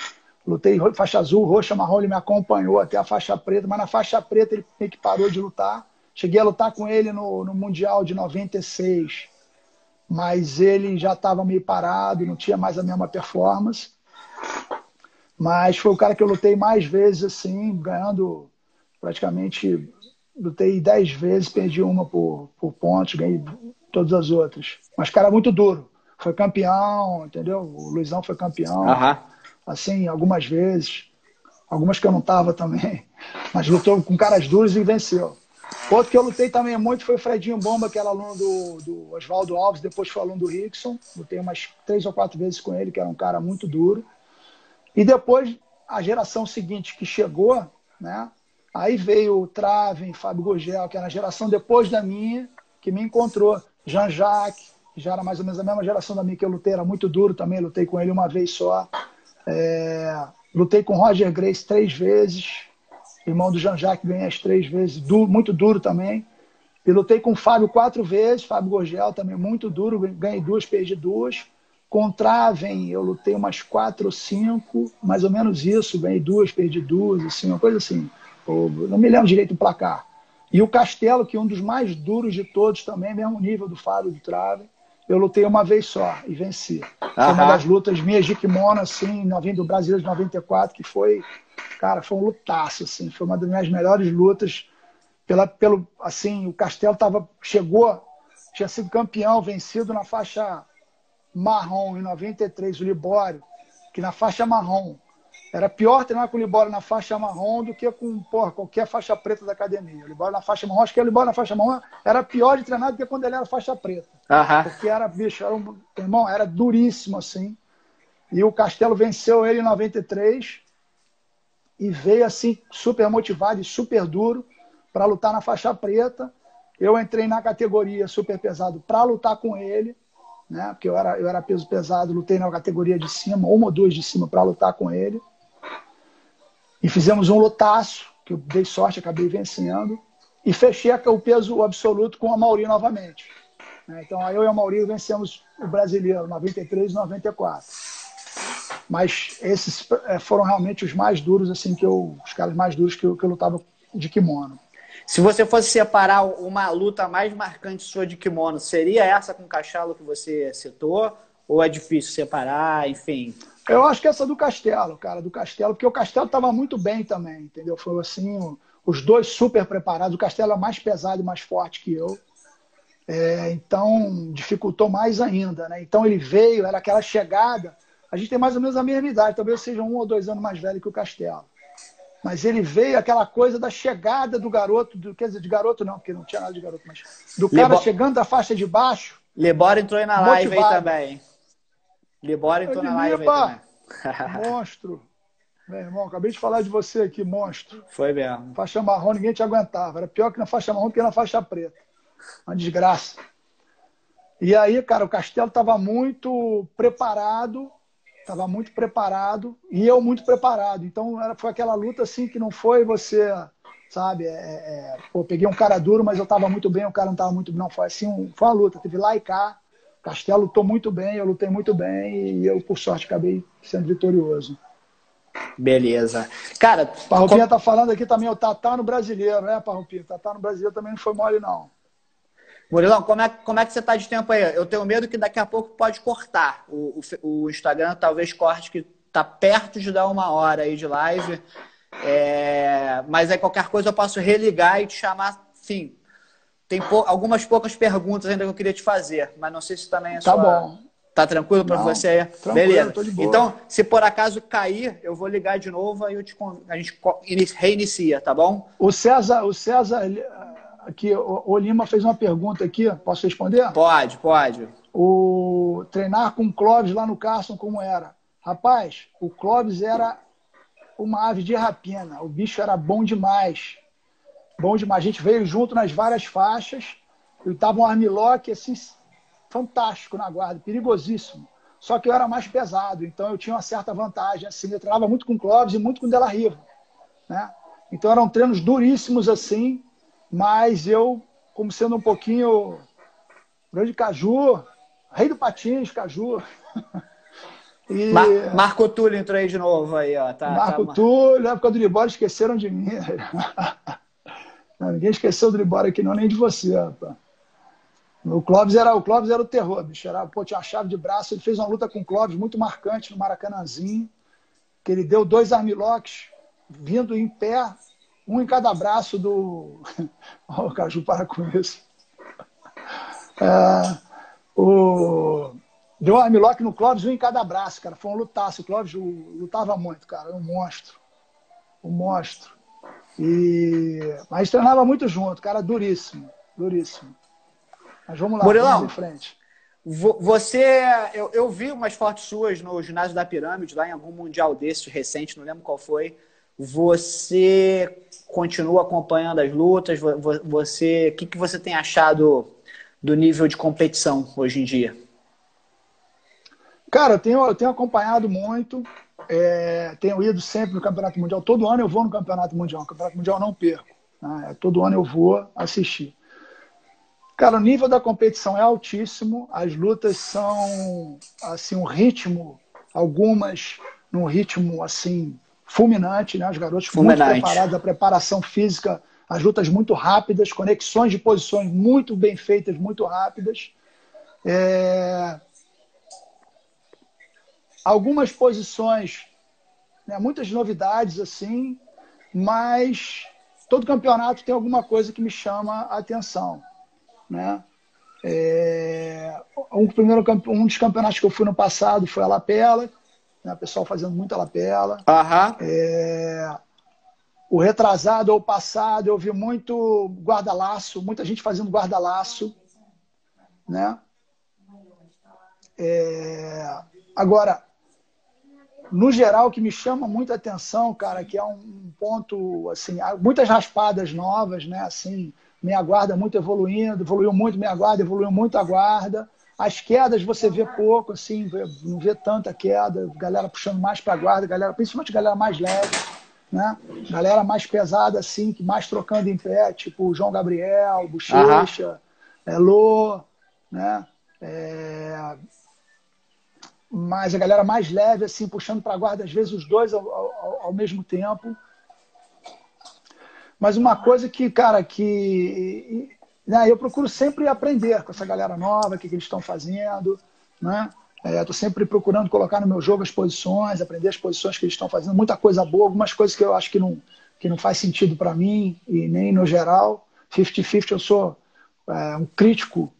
Lutei faixa azul, roxa, marrom, ele me acompanhou até a faixa preta, mas na faixa preta ele meio que parou de lutar. Cheguei a lutar com ele no Mundial de 96, mas ele já estava meio parado, não tinha mais a mesma performance. Mas foi o cara que eu lutei mais vezes, assim, ganhando praticamente... Lutei 10 vezes, perdi uma por pontos, ganhei todas as outras. Mas cara muito duro. Foi campeão, entendeu? O Luizão foi campeão. Assim, algumas vezes. Algumas que eu não tava também. Mas lutou com caras duros e venceu. Outro que eu lutei também muito foi o Fredinho Bomba, que era aluno do Oswaldo Alves, depois foi aluno do Rickson. Lutei umas 3 ou 4 vezes com ele, que era um cara muito duro. E depois, a geração seguinte que chegou, né? Aí veio o Traven, Fábio Gurgel, que era a geração depois da minha, que me encontrou. Jean-Jacques, que já era mais ou menos a mesma geração da minha que eu lutei, era muito duro também, lutei com ele uma vez só. Lutei com Roger Grace 3 vezes, irmão do Jean-Jacques, ganhei as 3 vezes, muito duro também. E lutei com o Fábio 4 vezes, Fábio Gurgel também muito duro, ganhei 2, perdi 2. Com Traven, eu lutei umas 4 ou 5, mais ou menos isso, ganhei 2, perdi 2, assim, uma coisa assim. Não me lembro direito do placar. E o Castelo, que é um dos mais duros de todos também, mesmo nível do Fábio do Trave, eu lutei uma vez só e venci. Foi uma das lutas minhas de kimono, assim, do Brasileiro de 94, que foi, cara, foi um lutaço, assim, foi uma das minhas melhores lutas. Assim, o Castelo tinha sido campeão, vencido na faixa marrom em 93, o Libório, que na faixa marrom era pior treinar com o Libório na faixa marrom do que com qualquer faixa preta da academia. O Libório na faixa marrom, acho que o Libório na faixa marrom era pior de treinar do que quando ele era faixa preta. Porque era, bicho, irmão, era duríssimo assim. E o Castelo venceu ele em 93 e veio assim super motivado e super duro para lutar na faixa preta. Eu entrei na categoria super pesado para lutar com ele, né? Porque eu era peso pesado, lutei na categoria de cima, uma ou duas de cima para lutar com ele. E fizemos um lutaço, que eu dei sorte, acabei vencendo. E fechei o peso absoluto com a Mauri novamente. Então, eu e a Mauri vencemos o brasileiro, 93 e 94. Mas esses foram realmente os mais duros, assim, os caras mais duros que eu lutava de kimono. Se você fosse separar uma luta mais marcante sua de kimono, seria essa com o Cachalo que você citou? Ou é difícil separar, enfim? Eu acho que essa do Castelo, cara, porque o Castelo estava muito bem também, entendeu? Foi assim, os dois super preparados. O Castelo é mais pesado e mais forte que eu. Então, dificultou mais ainda, né? Então, ele veio, era aquela chegada. A gente tem mais ou menos a mesma idade, talvez seja 1 ou 2 anos mais velho que o Castelo. Mas ele veio aquela coisa da chegada do garoto, quer dizer, de garoto não, porque não tinha nada de garoto, mas do cara chegando da faixa de baixo. Libora entrou aí na live aí também. Libora entrou na live aí também. Monstro. Meu irmão, acabei de falar de você aqui, monstro. Foi mesmo. Faixa marrom, ninguém te aguentava. Era pior que na faixa marrom do que na faixa preta. Uma desgraça. E aí, cara, o Castelo estava muito preparado, e eu muito preparado. Então, foi aquela luta assim que não foi você, sabe, peguei um cara duro, mas eu estava muito bem, o cara não estava muito bem. Não, foi assim, foi uma luta. Teve lá e cá. O Castelo lutou muito bem, eu lutei muito bem, e eu, por sorte, acabei sendo vitorioso. Beleza. Cara, Parrupinha tá falando aqui também, o Tatá no Brasileiro, né, Parrupinha? Tatá no Brasileiro também não foi mole, não. Murilão, como é que você tá de tempo aí? Eu tenho medo que daqui a pouco pode cortar. O Instagram talvez corte que tá perto de dar 1 hora aí de live. Mas aí qualquer coisa eu posso religar e te chamar. Sim, tem algumas poucas perguntas ainda que eu queria te fazer, mas não sei se também é Tá bom. Tá tranquilo para você aí? Tranquilo, beleza. Tô de boa. Então, se por acaso cair, eu vou ligar de novo, aí a gente reinicia, tá bom? O César aqui, o Lima fez uma pergunta aqui, posso responder? Pode. O treinar com o Clóvis lá no Carson, como era? Rapaz, o Clóvis era uma ave de rapina, o bicho era bom demais. Bom demais. A gente veio junto nas várias faixas, e tava um armlock assim, fantástico na guarda, perigosíssimo. Só que eu era mais pesado, então eu tinha uma certa vantagem. Assim, eu treinava muito com o Clóvis e muito com o Della Riva, né? Então eram treinos duríssimos assim, mas eu, como sendo um pouquinho grande Caju, rei do patins, Caju. E... Marco Túlio entrou aí de novo aí, ó. Marco Túlio, na época do Libório, esqueceram de mim. Não, ninguém esqueceu do Libório aqui, não, nem de você, rapaz. O Clóvis era o terror, bicho. Tinha uma chave de braço. Ele fez uma luta com o Clóvis muito marcante no Maracanãzinho, que ele deu 2 armlocks vindo em pé, um em cada braço do... O Caju, para com isso. Deu um armlock no Clóvis, um em cada braço, cara. Foi um lutaço. O Clóvis lutava muito, cara. Um monstro. Um monstro. Mas treinava muito junto, cara. Duríssimo. Duríssimo. Mas vamos lá, Murilão, vamos em frente. Eu vi umas fotos suas no ginásio da Pirâmide, lá em algum mundial desse recente, não lembro qual foi. Você continua acompanhando as lutas? O que você tem achado do nível de competição hoje em dia? Cara, eu tenho acompanhado muito. Tenho ido sempre no Campeonato Mundial. Todo ano eu vou no Campeonato Mundial. No Campeonato Mundial eu não perco, né? Todo ano eu vou assistir. Cara, o nível da competição é altíssimo, as lutas são, assim, um ritmo, algumas num ritmo, assim, fulminante, né? Os garotos muito preparados, a preparação física, as lutas muito rápidas, conexões de posições muito bem feitas, muito rápidas. Algumas posições, né? Muitas novidades, assim, mas todo campeonato tem alguma coisa que me chama a atenção, né? Um dos campeonatos que eu fui no passado foi a lapela, né? O pessoal fazendo muita lapela. O retrasado ou passado eu vi muito guarda-laço, muita gente fazendo guarda-laço, né? Agora, no geral, o que me chama muita atenção, cara, que é um ponto, assim, muitas raspadas novas, né? Assim, minha guarda muito evoluiu muito minha guarda, evoluiu muito a guarda. As quedas você vê pouco, assim, não vê tanta queda, galera puxando mais para a guarda, principalmente galera mais leve, né? Galera mais pesada, assim, que mais trocando em pé, tipo o João Gabriel, Bochecha, Lô, né? Mas a galera mais leve, assim, puxando para a guarda, às vezes os dois ao mesmo tempo. Mas uma coisa que, cara, né, eu procuro sempre aprender com essa galera nova, o que eles estão fazendo, né? Estou sempre procurando colocar no meu jogo as posições, aprender as posições que eles estão fazendo, muita coisa boa, algumas coisas que eu acho que não faz sentido para mim, e nem no geral. 50-50 eu sou um crítico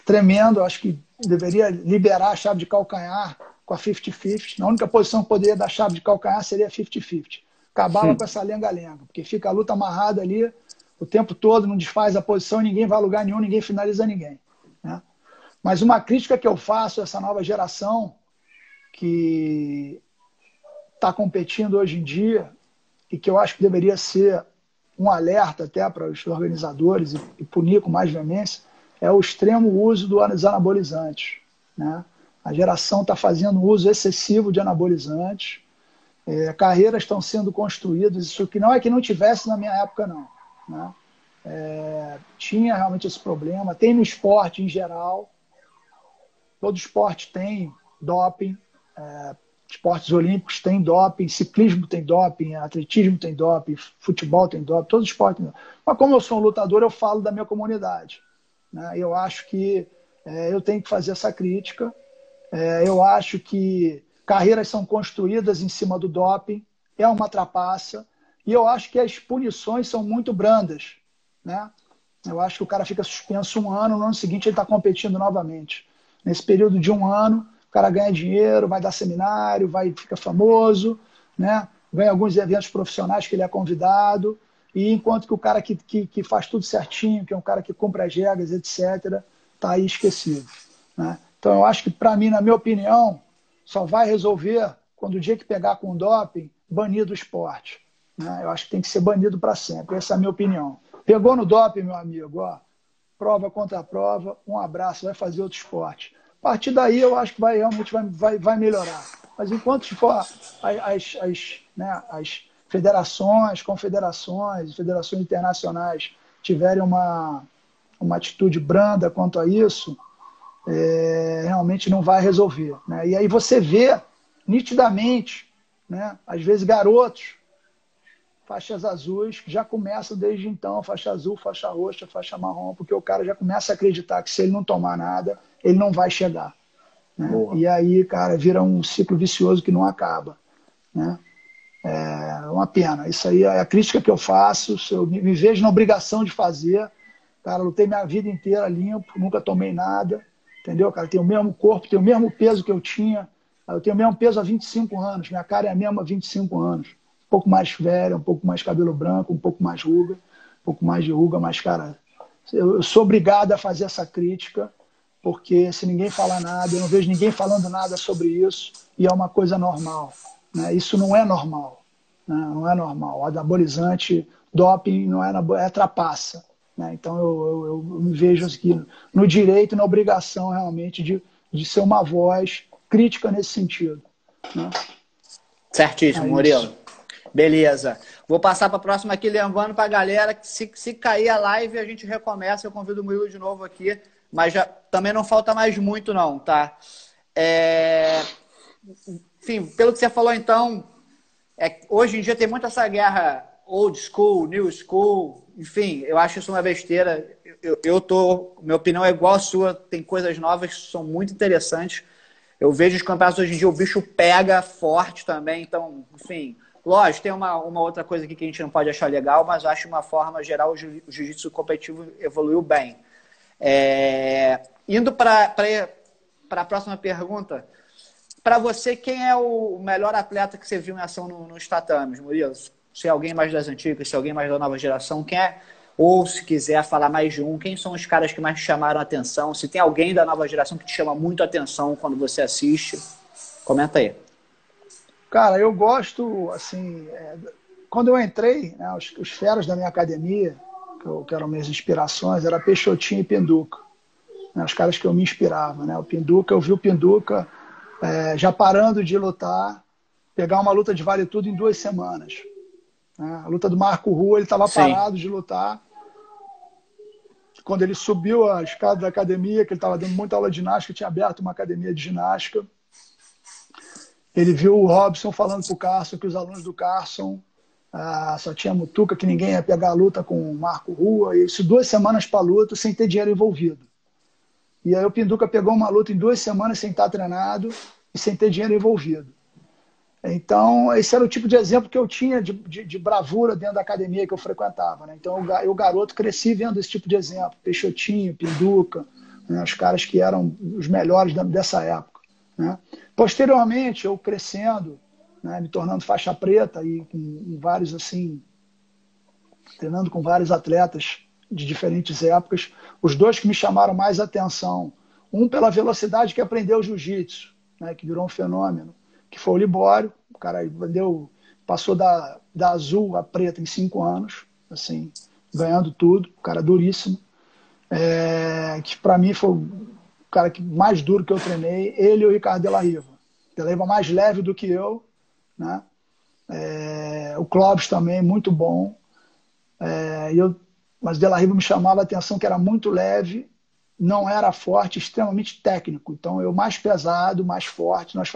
tremendo. Eu acho que deveria liberar a chave de calcanhar com a 50-50. A única posição que poderia dar chave de calcanhar seria a 50-50. Acabava com essa lenga-lenga, porque fica a luta amarrada ali o tempo todo, não desfaz a posição, ninguém vai a lugar nenhum, ninguém finaliza ninguém, né? Mas uma crítica que eu faço a essa nova geração que está competindo hoje em dia e que eu acho que deveria ser um alerta até para os organizadores e punir com mais veemência, é o extremo uso dos anabolizantes, né? A geração está fazendo uso excessivo de anabolizantes, carreiras estão sendo construídas, isso que não é que não tivesse na minha época, não, né? Tinha realmente esse problema, tem no esporte em geral, todo esporte tem doping, esportes olímpicos tem doping, ciclismo tem doping, atletismo tem doping, futebol tem doping, todo esporte tem doping. Mas como eu sou um lutador, eu falo da minha comunidade, né? Eu acho que eu tenho que fazer essa crítica. Eu acho que carreiras são construídas em cima do doping, é uma trapaça, e eu acho que as punições são muito brandas, né? Eu acho que o cara fica suspenso um ano, no ano seguinte ele está competindo novamente. Nesse período de um ano, o cara ganha dinheiro, vai dar seminário, fica famoso, né? Ganha alguns eventos profissionais que ele é convidado, e enquanto que o cara que faz tudo certinho, que é um cara que cumpre as regras, etc., está aí esquecido, né? Então eu acho que, para mim, na minha opinião, só vai resolver quando o dia que pegar com doping, banir do esporte, né? Eu acho que tem que ser banido para sempre, essa é a minha opinião. Pegou no doping, meu amigo, ó, prova contra prova, um abraço, vai fazer outro esporte. A partir daí eu acho que realmente vai melhorar. Mas enquanto for as federações, confederações e federações internacionais tiverem uma atitude branda quanto a isso, realmente não vai resolver, né? E aí você vê nitidamente, né, às vezes garotos, faixas azuis, que já começam desde então, faixa azul, faixa roxa, faixa marrom, porque o cara já começa a acreditar que se ele não tomar nada, ele não vai chegar, né? E aí, cara, vira um ciclo vicioso que não acaba, né? É uma pena. Isso aí é a crítica que eu faço, eu me vejo na obrigação de fazer. Cara, lutei minha vida inteira limpo, nunca tomei nada, entendeu, cara? Tenho o mesmo corpo, tenho o mesmo peso que eu tinha, eu tenho o mesmo peso há 25 anos, minha cara é a mesma há 25 anos. Um pouco mais velha, um pouco mais cabelo branco, um pouco mais ruga, um pouco mais de ruga, mas, cara, eu sou obrigado a fazer essa crítica, porque se ninguém falar nada, eu não vejo ninguém falando nada sobre isso, e é uma coisa normal, né? Isso não é normal, né? Não é normal. O anabolizante, doping, não é trapaça, né? Então eu me vejo aqui no direito e na obrigação realmente de ser uma voz crítica nesse sentido, né? Certíssimo, Murilo. Beleza. Vou passar para a próxima aqui, lembrando para a galera que se cair a live, a gente recomeça. Eu convido o Murilo de novo aqui, mas já, também não falta mais muito não, tá? Enfim, pelo que você falou então, hoje em dia tem muito essa guerra old school, new school, enfim, eu acho isso uma besteira. Minha opinião é igual à sua, tem coisas novas que são muito interessantes. Eu vejo os campeonatos hoje em dia, o bicho pega forte também, então, enfim... Lógico, tem uma outra coisa aqui que a gente não pode achar legal, mas eu acho que de uma forma geral o jiu-jitsu competitivo evoluiu bem. Indo para a próxima pergunta, para você, quem é o melhor atleta que você viu em ação nos tatames, Murilo? Se é alguém mais das antigas, se é alguém mais da nova geração, quem é? Ou se quiser falar mais de um, quem são os caras que mais te chamaram a atenção? Se tem alguém da nova geração que te chama muito a atenção quando você assiste, comenta aí. Cara, eu gosto, assim, quando eu entrei, né, os feras da minha academia, que eram minhas inspirações, era Peixotinho e Pinduca, né, os caras que eu me inspirava, né? O Pinduca, eu vi o Pinduca já parando de lutar, pegar uma luta de vale tudo em 2 semanas, né? A luta do Marco Rua, ele estava parado de lutar. Quando ele subiu a escada da academia, que ele estava dando muita aula de ginástica, tinha aberto uma academia de ginástica. Ele viu o Robson falando para o Carson que os alunos do Carson só tinha mutuca, que ninguém ia pegar a luta com o Marco Rua. E isso 2 semanas para a luta, sem ter dinheiro envolvido. E aí o Pinduca pegou uma luta em 2 semanas sem estar treinado e sem ter dinheiro envolvido. Então, esse era o tipo de exemplo que eu tinha de bravura dentro da academia que eu frequentava, né? Então, eu garoto, cresci vendo esse tipo de exemplo. Peixotinho, Pinduca, né? Os caras que eram os melhores dessa época, né? Posteriormente, eu crescendo, né, me tornando faixa preta e com vários, assim, treinando com vários atletas de diferentes épocas, os dois que me chamaram mais atenção, um pela velocidade que aprendeu o jiu-jitsu, né, que virou um fenômeno, que foi o Libório, o cara passou da azul à preta em 5 anos, assim, ganhando tudo, um cara duríssimo, que para mim foi o cara mais duro que eu treinei, ele e o Ricardo De La Riva. De La Riva mais leve do que eu, né? O Clóvis também, muito bom. Mas De La Riva me chamava a atenção que era muito leve, não era forte, extremamente técnico. Então, eu mais pesado, mais forte, nós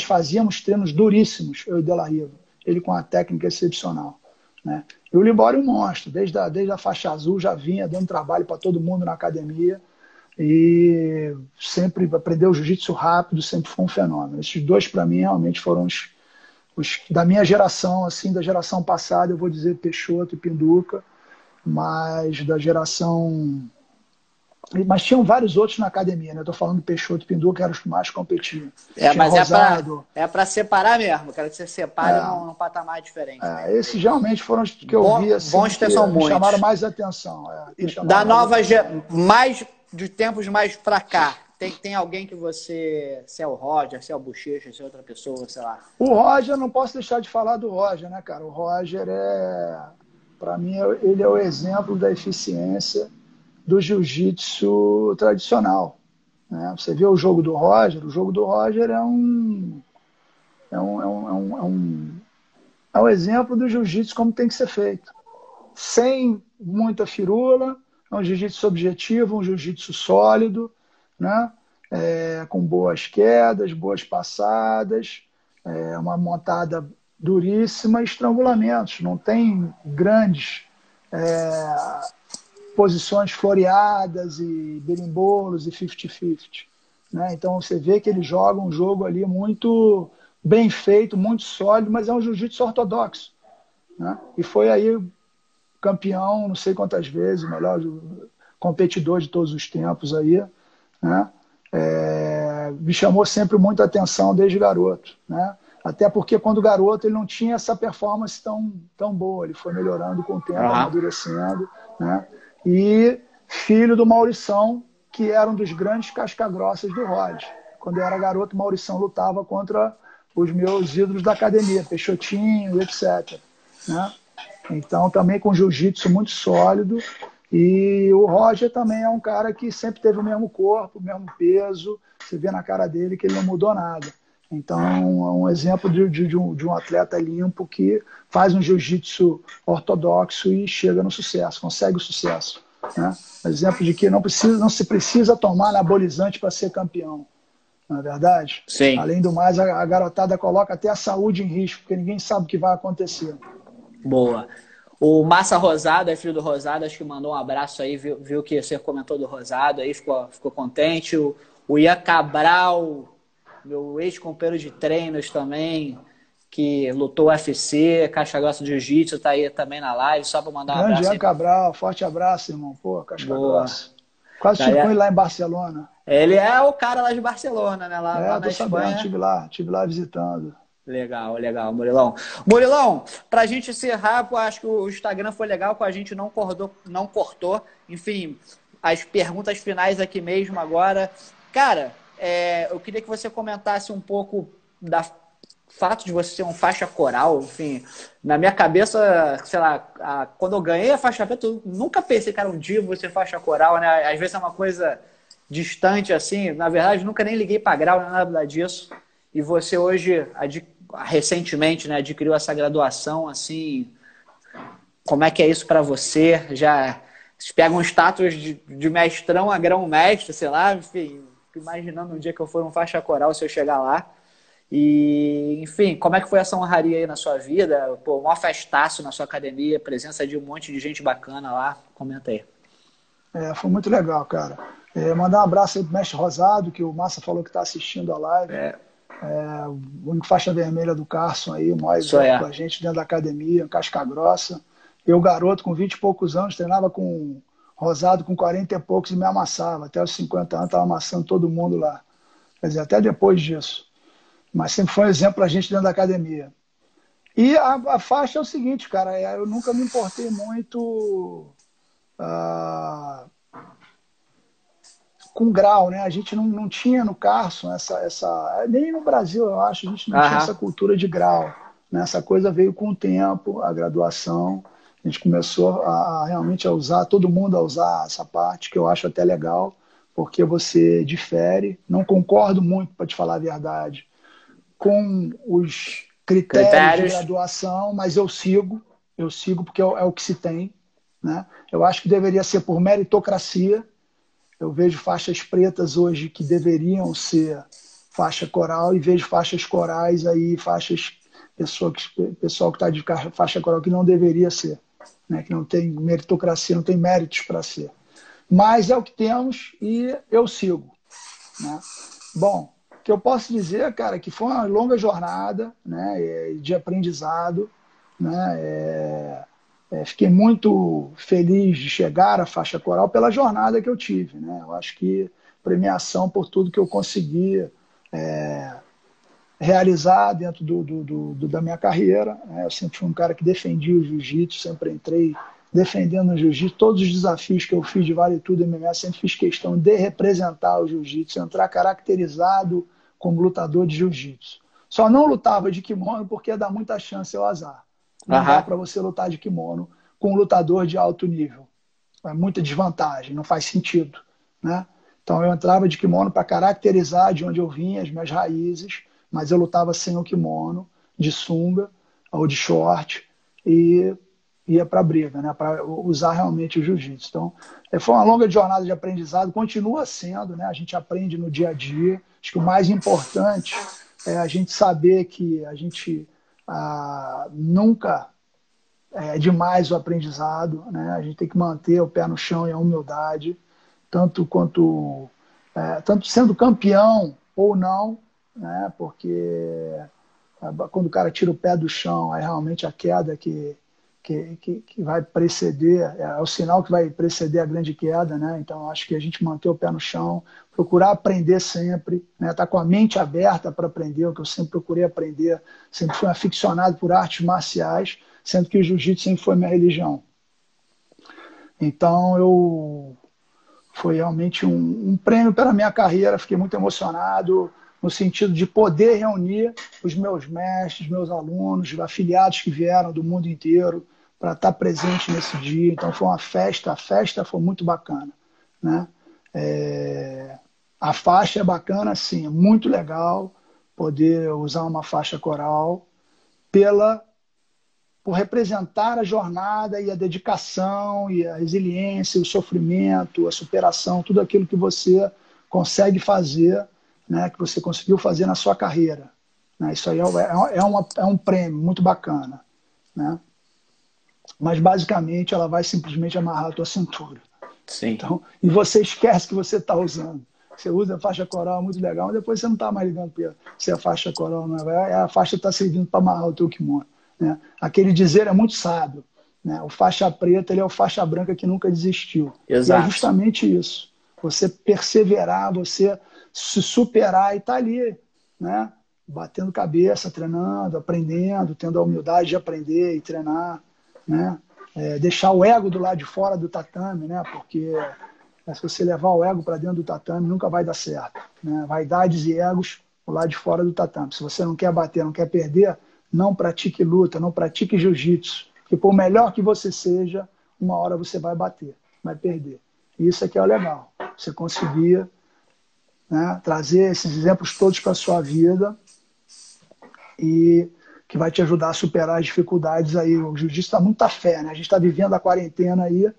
fazíamos treinos duríssimos, eu e De La Riva. Ele com uma técnica excepcional, né? E o Libório é um monstro, desde a faixa azul já vinha dando trabalho para todo mundo na academia e sempre aprendeu jiu-jitsu rápido, sempre foi um fenômeno. Esses dois, para mim, realmente foram os da minha geração, assim, da geração passada, eu vou dizer Peixoto e Pinduca, mas da geração... Mas tinham vários outros na academia, né? Eu tô falando Peixoto e Pinduca, que eram os que mais competiam. Mas Rosado, é para separar mesmo, quero que você separe num patamar diferente. Né? Esses realmente foram os que eu vi, assim, bons que são muitos. Chamaram mais atenção. Da nova mais de tempos mais pra cá, tem alguém que você... Se é o Roger, se é o Bochecha, se é outra pessoa, sei lá. O Roger, não posso deixar de falar do Roger, né, cara? O Roger para mim, ele é o exemplo da eficiência do jiu-jitsu tradicional, né? Você vê o jogo do Roger é um exemplo do jiu-jitsu como tem que ser feito. Sem muita firula, é um jiu-jitsu objetivo, um jiu-jitsu sólido, né? Com boas quedas, boas passadas, uma montada duríssima e estrangulamentos. Não tem grandes posições floreadas e berimbolos e 50-50. Né? Então você vê que ele joga um jogo ali muito bem feito, muito sólido, mas é um jiu-jitsu ortodoxo. Né? E foi aí campeão, não sei quantas vezes, o melhor competidor de todos os tempos aí, né? Me chamou sempre muita atenção desde garoto, né? Até porque quando garoto ele não tinha essa performance tão boa, ele foi melhorando com o tempo, amadurecendo, né? E filho do Maurição, que era um dos grandes casca-grossas do Rod. Quando eu era garoto, Maurição lutava contra os meus ídolos da academia, Peixotinho, etc. Né? Então, também com jiu-jitsu muito sólido. E o Roger também é um cara que sempre teve o mesmo corpo, o mesmo peso. Você vê na cara dele que ele não mudou nada. Então, é um exemplo de um atleta limpo que faz um jiu-jitsu ortodoxo e chega no sucesso, consegue o sucesso. Né? Exemplo de que não se precisa tomar anabolizante para ser campeão. Não é verdade? Sim. Além do mais, a garotada coloca até a saúde em risco, porque ninguém sabe o que vai acontecer. Boa. O Massa Rosado, é filho do Rosado, acho que mandou um abraço aí, viu que você comentou do Rosado, aí ficou contente. O Ian Cabral, meu ex-companheiro de treinos também, que lutou UFC, Caixa Grossa de Jiu-Jitsu, tá aí também na live, só para mandar um abraço. Grande Ian Cabral, forte abraço, irmão. Pô, Caixa Grossa. Quase estive com ele lá em Barcelona. Ele é o cara lá de Barcelona, né? Lá na Espanha. Tive lá visitando. Legal, Murilão. Murilão, pra gente encerrar, eu acho que o Instagram foi legal, com a gente não cortou. Enfim, as perguntas finais aqui mesmo agora. Cara, eu queria que você comentasse um pouco da fato de você ser um faixa coral. Enfim, na minha cabeça, sei lá, quando eu ganhei a faixa preta, eu nunca pensei que era um dia você faixa coral, né? Às vezes é uma coisa distante assim. Na verdade, nunca nem liguei pra grau, nada disso. E você hoje, recentemente, né, adquiriu essa graduação, assim, como é que é isso para você? Já pega um status de mestrão a grão-mestre, sei lá, enfim, imaginando um dia que eu for um faixa coral, se eu chegar lá. E, enfim, como é que foi essa honraria aí na sua vida? Pô, maior festaço na sua academia, presença de um monte de gente bacana lá. Comenta aí. Foi muito legal, cara. Mandar um abraço aí pro Mestre Rosado, que o Massa falou que está assistindo a live. O único faixa vermelha do Carson aí, o maior com a gente dentro da academia, casca grossa. Eu, garoto, com 20 e poucos anos, treinava com Rosado com 40 e poucos e me amassava. Até os 50 anos estava amassando todo mundo lá. Quer dizer, até depois disso. Mas sempre foi um exemplo para a gente dentro da academia. E a faixa é o seguinte, cara, eu nunca me importei muito com grau, né? A gente não tinha no Carson nem no Brasil, eu acho, a gente não tinha essa cultura de grau. Né? Essa coisa veio com o tempo, a graduação. A gente começou realmente a usar, todo mundo a usar essa parte, que eu acho até legal, porque você difere. Não concordo muito, para te falar a verdade, com os critérios de graduação, mas eu sigo porque é o que se tem. Né? Eu acho que deveria ser por meritocracia. Eu vejo faixas pretas hoje que deveriam ser faixa coral e vejo faixas corais aí, pessoal que está de faixa coral que não deveria ser, né? Que não tem meritocracia, não tem méritos para ser. Mas é o que temos e eu sigo. Né? Bom, o que eu posso dizer, cara, que foi uma longa jornada, né, de aprendizado, né, fiquei muito feliz de chegar à faixa coral pela jornada que eu tive. Né? Eu acho que premiação por tudo que eu consegui realizar dentro da minha carreira. Né? Eu sempre fui um cara que defendia o jiu-jitsu, sempre entrei defendendo o jiu-jitsu. Todos os desafios que eu fiz de Vale Tudo MMA, sempre fiz questão de representar o jiu-jitsu, entrar caracterizado como lutador de jiu-jitsu. Só não lutava de kimono porque ia dar muita chance ao azar. Não dá para você lutar de kimono com um lutador de alto nível. É muita desvantagem, não faz sentido. Né? Então eu entrava de kimono para caracterizar de onde eu vinha, as minhas raízes, mas eu lutava sem o kimono, de sunga ou de short, e ia para a briga, né? Para usar realmente o jiu-jitsu. Então, foi uma longa jornada de aprendizado, continua sendo, né? A gente aprende no dia a dia. Acho que o mais importante é a gente saber que a gente nunca é demais o aprendizado, né? A gente tem que manter o pé no chão e a humildade, tanto sendo campeão ou não, né? Porque quando o cara tira o pé do chão, é realmente a queda que vai preceder, é o sinal que vai preceder a grande queda, né? Então acho que a gente manter o pé no chão, procurar aprender sempre, né? Tá com a mente aberta para aprender, o que eu sempre procurei aprender, sempre fui aficionado por artes marciais, sendo que o jiu-jitsu sempre foi minha religião. Então foi realmente um prêmio pela minha carreira, fiquei muito emocionado no sentido de poder reunir os meus mestres, meus alunos, afiliados que vieram do mundo inteiro para estar presente nesse dia. Então foi uma festa, a festa foi muito bacana. Né? A faixa é bacana, sim, é muito legal poder usar uma faixa coral por representar a jornada e a dedicação e a resiliência, o sofrimento, a superação, tudo aquilo que você consegue fazer, né, que você conseguiu fazer na sua carreira. Né? Isso aí é um prêmio muito bacana. Né? Mas, basicamente, ela vai simplesmente amarrar a tua cintura. Sim. Então, e você esquece que você está usando. Você usa a faixa coral, muito legal, mas depois você não está mais ligando se a faixa coral não é. A faixa está servindo para amarrar o teu kimono. Né? Aquele dizer é muito sábio. Né? O faixa preta ele é o faixa branca que nunca desistiu. Exato. E é justamente isso. Você perseverar, você se superar e estar ali, né? Batendo cabeça, treinando, aprendendo, tendo a humildade de aprender e treinar. Né? Deixar o ego do lado de fora do tatame, né? Porque se você levar o ego para dentro do tatame, nunca vai dar certo. Né? Vaidades e egos do lado de fora do tatame. Se você não quer bater, não quer perder, não pratique luta, não pratique jiu-jitsu. Porque por melhor que você seja, uma hora você vai bater, vai perder. E isso é que é o legal. Você conseguir, né, trazer esses exemplos todos para a sua vida e que vai te ajudar a superar as dificuldades aí. O jiu-jitsu dá muita fé, né? A gente está vivendo a quarentena aí.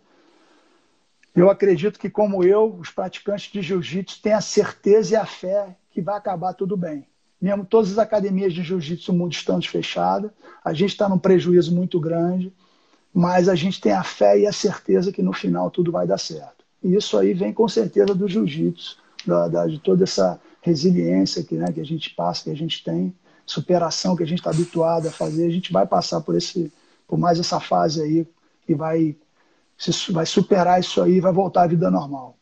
Eu acredito que, como eu, os praticantes de jiu-jitsu têm a certeza e a fé que vai acabar tudo bem. Mesmo todas as academias de jiu-jitsu do mundo estando fechadas, a gente está num prejuízo muito grande, mas a gente tem a fé e a certeza que no final tudo vai dar certo. E isso aí vem com certeza do jiu-jitsu, de toda essa resiliência que a gente passa, que a gente tem, superação que a gente está habituado a fazer. A gente vai passar por mais essa fase aí e vai vai superar isso aí e vai voltar à vida normal.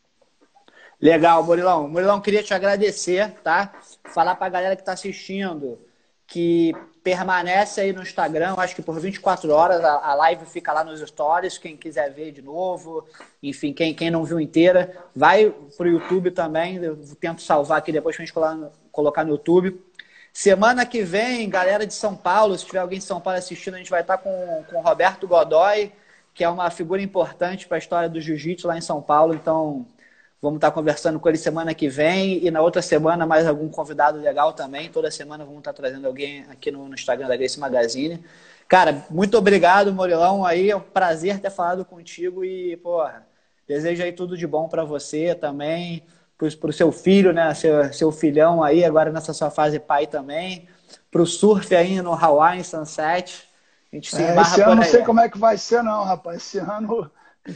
Legal, Murilão. Murilão, queria te agradecer, tá? Falar pra galera que tá assistindo que permanece aí no Instagram, acho que por 24 horas, a live fica lá nos stories, quem quiser ver de novo, enfim, quem não viu inteira, vai pro YouTube também, eu tento salvar aqui depois pra gente colocar no YouTube. Semana que vem, galera de São Paulo, se tiver alguém de São Paulo assistindo, a gente vai estar com o Roberto Godoy, que é uma figura importante para a história do jiu-jitsu lá em São Paulo, então vamos estar conversando com ele semana que vem e na outra semana mais algum convidado legal também. Toda semana vamos estar trazendo alguém aqui no Instagram da Gracie Magazine. Cara, muito obrigado, Murilão. Aí é um prazer ter falado contigo e, porra, desejo aí tudo de bom para você também, pro seu filho, né? Seu filhão aí, agora nessa sua fase pai também. Pro surf aí no Hawaii, em Sunset. A gente se embarra esse ano por não aí. sei como é que vai ser, não, rapaz. Esse ano,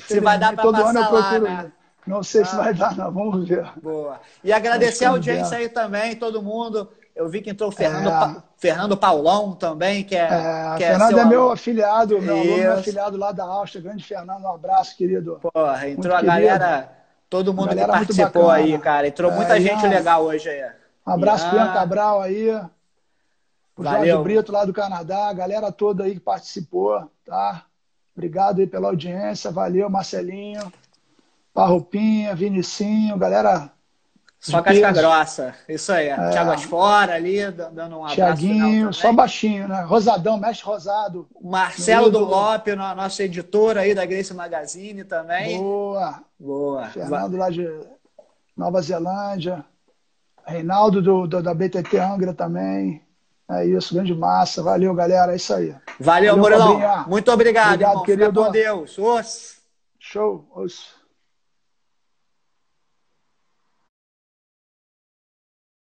Se vai dar para todo ano eu passar lá, procuro. né? Não sei se vai dar, não. Vamos ver. Boa. E agradecer a audiência aí também, todo mundo. Eu vi que entrou o Fernando Paulão também, que é Fernando seu é meu aluno. afiliado, meu aluno, meu afiliado lá da Áustria. Grande Fernando, um abraço, querido. Porra, entrou muito a galera, todo mundo que participou aí, cara. Entrou muita gente legal hoje aí. Um abraço pro Ian Cabral aí, pro Valeu. Jorge Brito lá do Canadá, a galera toda aí que participou, tá? Obrigado aí pela audiência, valeu, Marcelinho, Parrupinha, Vinicinho, galera. Só casca grossa, isso aí. Thiago Asfora ali, dando um abraço. Thiaguinho, só baixinho, né? Rosadão, mestre Rosado. Marcelo do Lope, nosso editor aí da Gracie Magazine também. Boa. Boa. Fernando lá de Nova Zelândia. Reinaldo da BTT Angra também. É isso, grande massa. Valeu, galera. É isso aí. Valeu, Murilão. Cobrinha. Muito obrigado, irmão. Querido. Fica com Deus. Os. Show. Os.